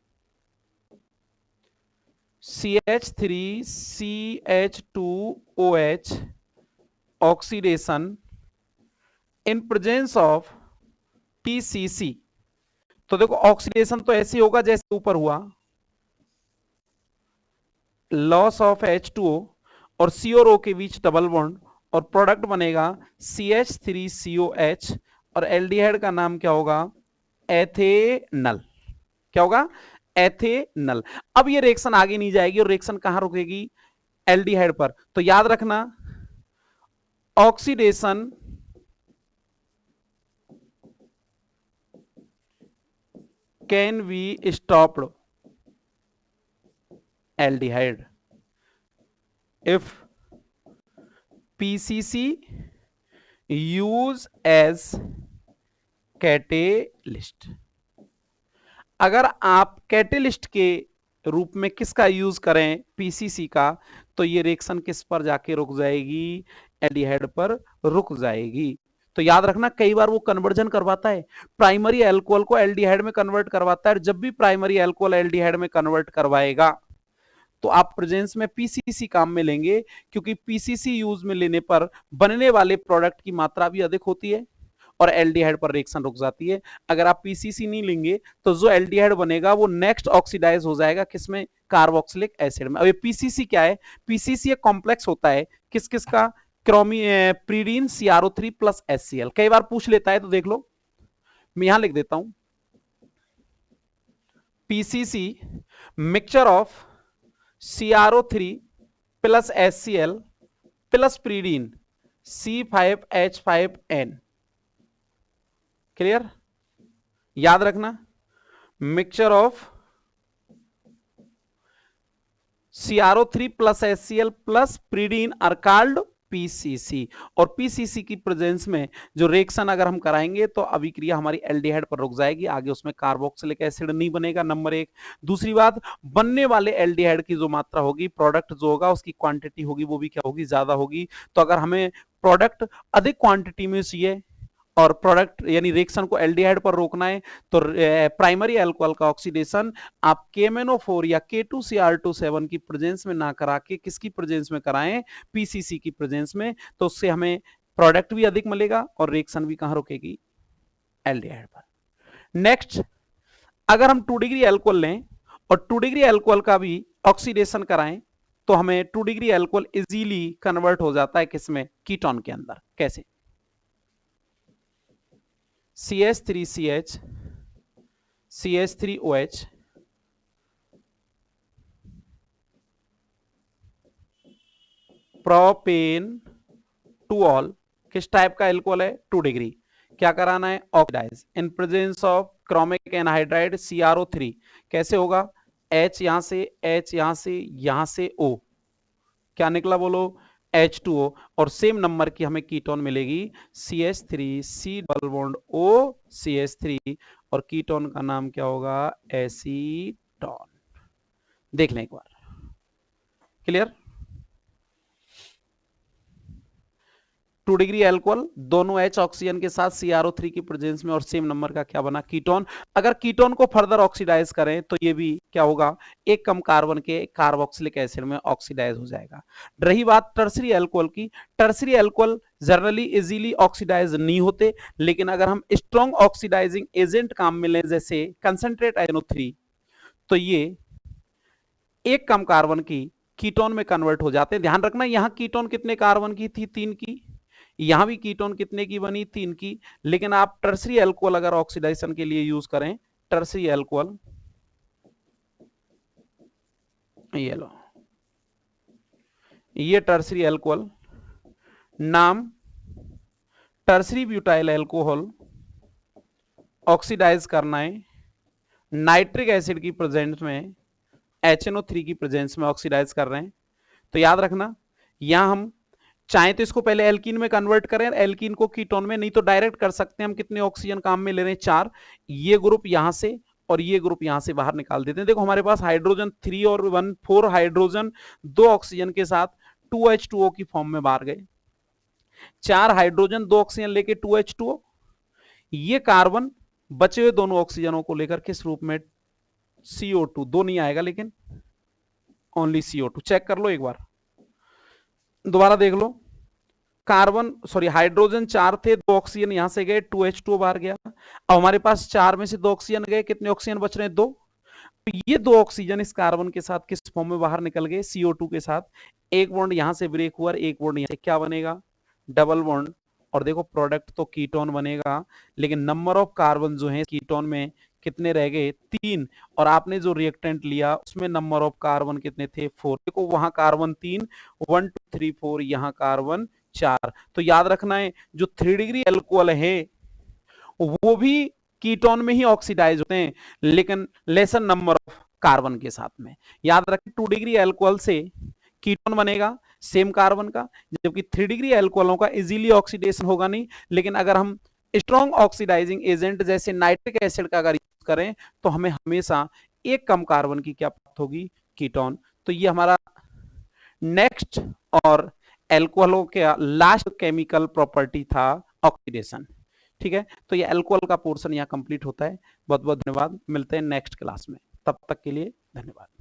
CH3CH2OH oxidation in presence of PCC, तो देखो ऑक्सीडेशन तो ऐसे होगा जैसे ऊपर हुआ, लॉस ऑफ H2O और C और O के बीच डबल बॉन्ड और प्रोडक्ट बनेगा CH3COH और एल्डिहाइड का नाम क्या होगा, एथेनल। क्या होगा, एथेनल। अब ये रिएक्शन आगे नहीं जाएगी और रिएक्शन कहां रुकेगी, एल्डिहाइड पर। तो याद रखना oxidation can be stopped aldehyde if PCC use as catalyst. अगर आप कैटेलिस्ट के रूप में किसका यूज करें, पीसीसी का, तो ये रिएक्शन किस पर जाके रुक जाएगी, एल्डिहाइड पर रुक जाएगी। तो याद रखना कई बार वो कन्वर्जन करवाता है, प्राइमरी अल्कोहल को एल्डिहाइड में कन्वर्ट करवाता है। जब भी प्राइमरी अल्कोहल एल्डिहाइड में कन्वर्ट करवाएगा तो आप प्रेजेंस में पीसीसी काम में लेंगे, क्योंकि पीसीसी यूज में लेने पर बनने वाले प्रोडक्ट की मात्रा भी अधिक होती है और एल्डिहाइड पर रिएक्शन रुक जाती है। अगर आप पीसीसी नहीं लेंगे तो जो एल्डिहाइड बनेगा वो नेक्स्ट ऑक्सीडाइज हो जाएगा किसमें, कार्बोक्सिलिक एसिड में। अब ये पीसीसी क्या है, पीसीसी एक कॉम्प्लेक्स होता है किस किस का, प्रीडीन CrO3 प्लस HCl। कई बार पूछ लेता है, तो देख लो मैं यहां लिख देता हूं, PCC mixture of CrO3 plus HCl plus pyridine C5H5N। Clear, याद रखना mixture of CrO3 plus HCl plus pyridine are called PCC. और पीसीसी की प्रेजेंस में जो रिएक्शन अगर हम कराएंगे तो अभिक्रिया हमारी एल्डिहाइड पर रुक जाएगी, आगे उसमें कार्बोक्सिलिक एसिड नहीं बनेगा, नंबर एक। दूसरी बात, बनने वाले एल्डिहाइड की जो मात्रा होगी, प्रोडक्ट जो होगा उसकी क्वांटिटी होगी वो भी क्या होगी, ज्यादा होगी। तो अगर हमें प्रोडक्ट अधिक क्वांटिटी में चाहिए और प्रोडक्ट यानी रिएक्शन को एल्डिहाइड पर रोकना है, तो प्राइमरी अल्कोहल का ऑक्सीडेशन आप KMnO4 या K2Cr27 की प्रेजेंस में ना करा के किसकी प्रेजेंस में कराएं, पीसीसी की प्रेजेंस में। तो उससे हमें प्रोडक्ट भी अधिक मिलेगा और रिएक्शन भी कहां रुकेगी, एल्डिहाइड पर। नेक्स्ट, अगर हम 2 डिग्री अल्कोहल लें और 2 डिग्री अल्कोहल का भी ऑक्सीडेशन कराएं तो हमें 2 डिग्री अल्कोहल इजीली कन्वर्ट हो जाता है किसमें, कीटोन के अंदर। कैसे, CH3CH CH3OH propan two ol किस टाइप का अल्कोहल है, 2 डिग्री। क्या कराना है, oxidise in presence of chromic anhydride CrO3। कैसे होगा, H यहां से, H यहां से O, क्या निकला बोलो, H2O, और सेम नंबर की हमें कीटोन मिलेगी CH3 C double bond O CH3 और कीटोन का नाम क्या होगा, एसीटोन। देख लें एक बार, क्लियर। 2 डिग्री अल्कोहल, दोनों H ऑक्सीजन के साथ CrO3 की प्रेजेंस में और सेम नंबर का क्या बना, कीटोन। अगर कीटोन को फर्दर ऑक्सीडाइज करें तो ये भी क्या होगा, एक कम कार्बन के कार्बोक्सिलिक एसिड में ऑक्सीडाइज हो जाएगा। रही बात टर्सरी अल्कोहल की, tertiary alcohol generally easily oxidise नहीं होते, लेकिन अगर हम स्ट्रॉन्ग ऑक्सीडाइजिंग एजेंट काम में लें जैसे कंसंट्रेट NO3, तो ये एक कम कार्बन की कीटोन में कन्वर्ट हो जाते हैं। ध्यान रखना यहां कीटोन कितने कार्बन की थी, 3 की, यहां भी कीटोन कितने की बनी, 3 की। लेकिन आप टर्सरी अल्कोहल अगर ऑक्सीडेशन के लिए यूज करें, टर्सरी अल्कोहल, ये लो, ये टर्सरी अल्कोहल, नाम टर्सरी ब्यूटाइल अल्कोहल, ऑक्सीडाइज करना है नाइट्रिक एसिड की प्रेजेंस में, HNO3 की प्रेजेंस में ऑक्सीडाइज कर रहे हैं। तो याद रखना यहां हम चाहे तो इसको पहले एल्कीन में कन्वर्ट करें, एल्कीन को कीटोन में, नहीं तो डायरेक्ट कर सकते हैं हम। कितने ऑक्सीजन काम में ले रहे हैं, 4। ये ग्रुप यहां से और ये ग्रुप यहां से बाहर निकाल देते हैं। देखो हमारे पास हाइड्रोजन 3 और 1, 4 हाइड्रोजन 2 ऑक्सीजन के साथ 2H2O की फॉर्म में बाहर गए। 4 हाइड्रोजन 2 ऑक्सीजन लेके 2H2O, ये कार्बन बचे हुए दोनों ऑक्सीजनों को लेकर किस रूप में, CO2, 2 नहीं आएगा लेकिन ओनली CO2। चेक कर लो एक बार, दोबारा देख लो, कार्बन सॉरी हाइड्रोजन 4 थे, 2 ऑक्सीजन यहां से गए, 2H2O बाहर गया। अब हमारे पास 4 में से 2 ऑक्सीजन गए, कितने ऑक्सीजन बच रहे हैं? 2। तो ये 2 ऑक्सीजन इस कार्बन के साथ किस फॉर्म में बाहर निकल गए? CO2 के साथ। एक बॉन्ड यहां से ब्रेक हुआ, एक बॉन्ड यहां से, क्या बनेगा? Double bond. और देखो प्रोडक्ट तो कीटोन बनेगा, लेकिन नंबर ऑफ कार्बन जो है कीटोन में कितने रह गए? 3। और आपने जो रिएक्टेंट लिया उसमें नंबर ऑफ कार्बन कितने थे? 4। देखो वहां कार्बन 3, 1 2 3 4, यहां कार्बन 4। तो याद रखना है जो 3 डिग्री एल्कोहल है वो भी कीटोन में ही ऑक्सीडाइज होते हैं, लेकिन लेसन नंबर ऑफ कार्बन के साथ में। याद रखें 2 डिग्री एल्कोहल से कीटोन बनेगा सेम कार्बन का, जबकि 3 डिग्री एल्कोहलों का इजीली ऑक्सीडेशन होगा नहीं। लेकिन अगर हम स्ट्रॉन्ग ऑक्सीडाइजिंग एजेंट जैसे नाइट्रिक एसिड का अगर यूज करें तो हमें हमेशा एक कम कार्बन की क्या प्राप्त होगी? कीटोन। तो ये हमारा नेक्स्ट और एल्कोहलों के लास्ट केमिकल प्रॉपर्टी था ऑक्सीडेशन। ठीक है, तो ये अल्कोहल का पोर्शन यहाँ कंप्लीट होता है। बहुत बहुत धन्यवाद, मिलते हैं नेक्स्ट क्लास में, तब तक के लिए धन्यवाद।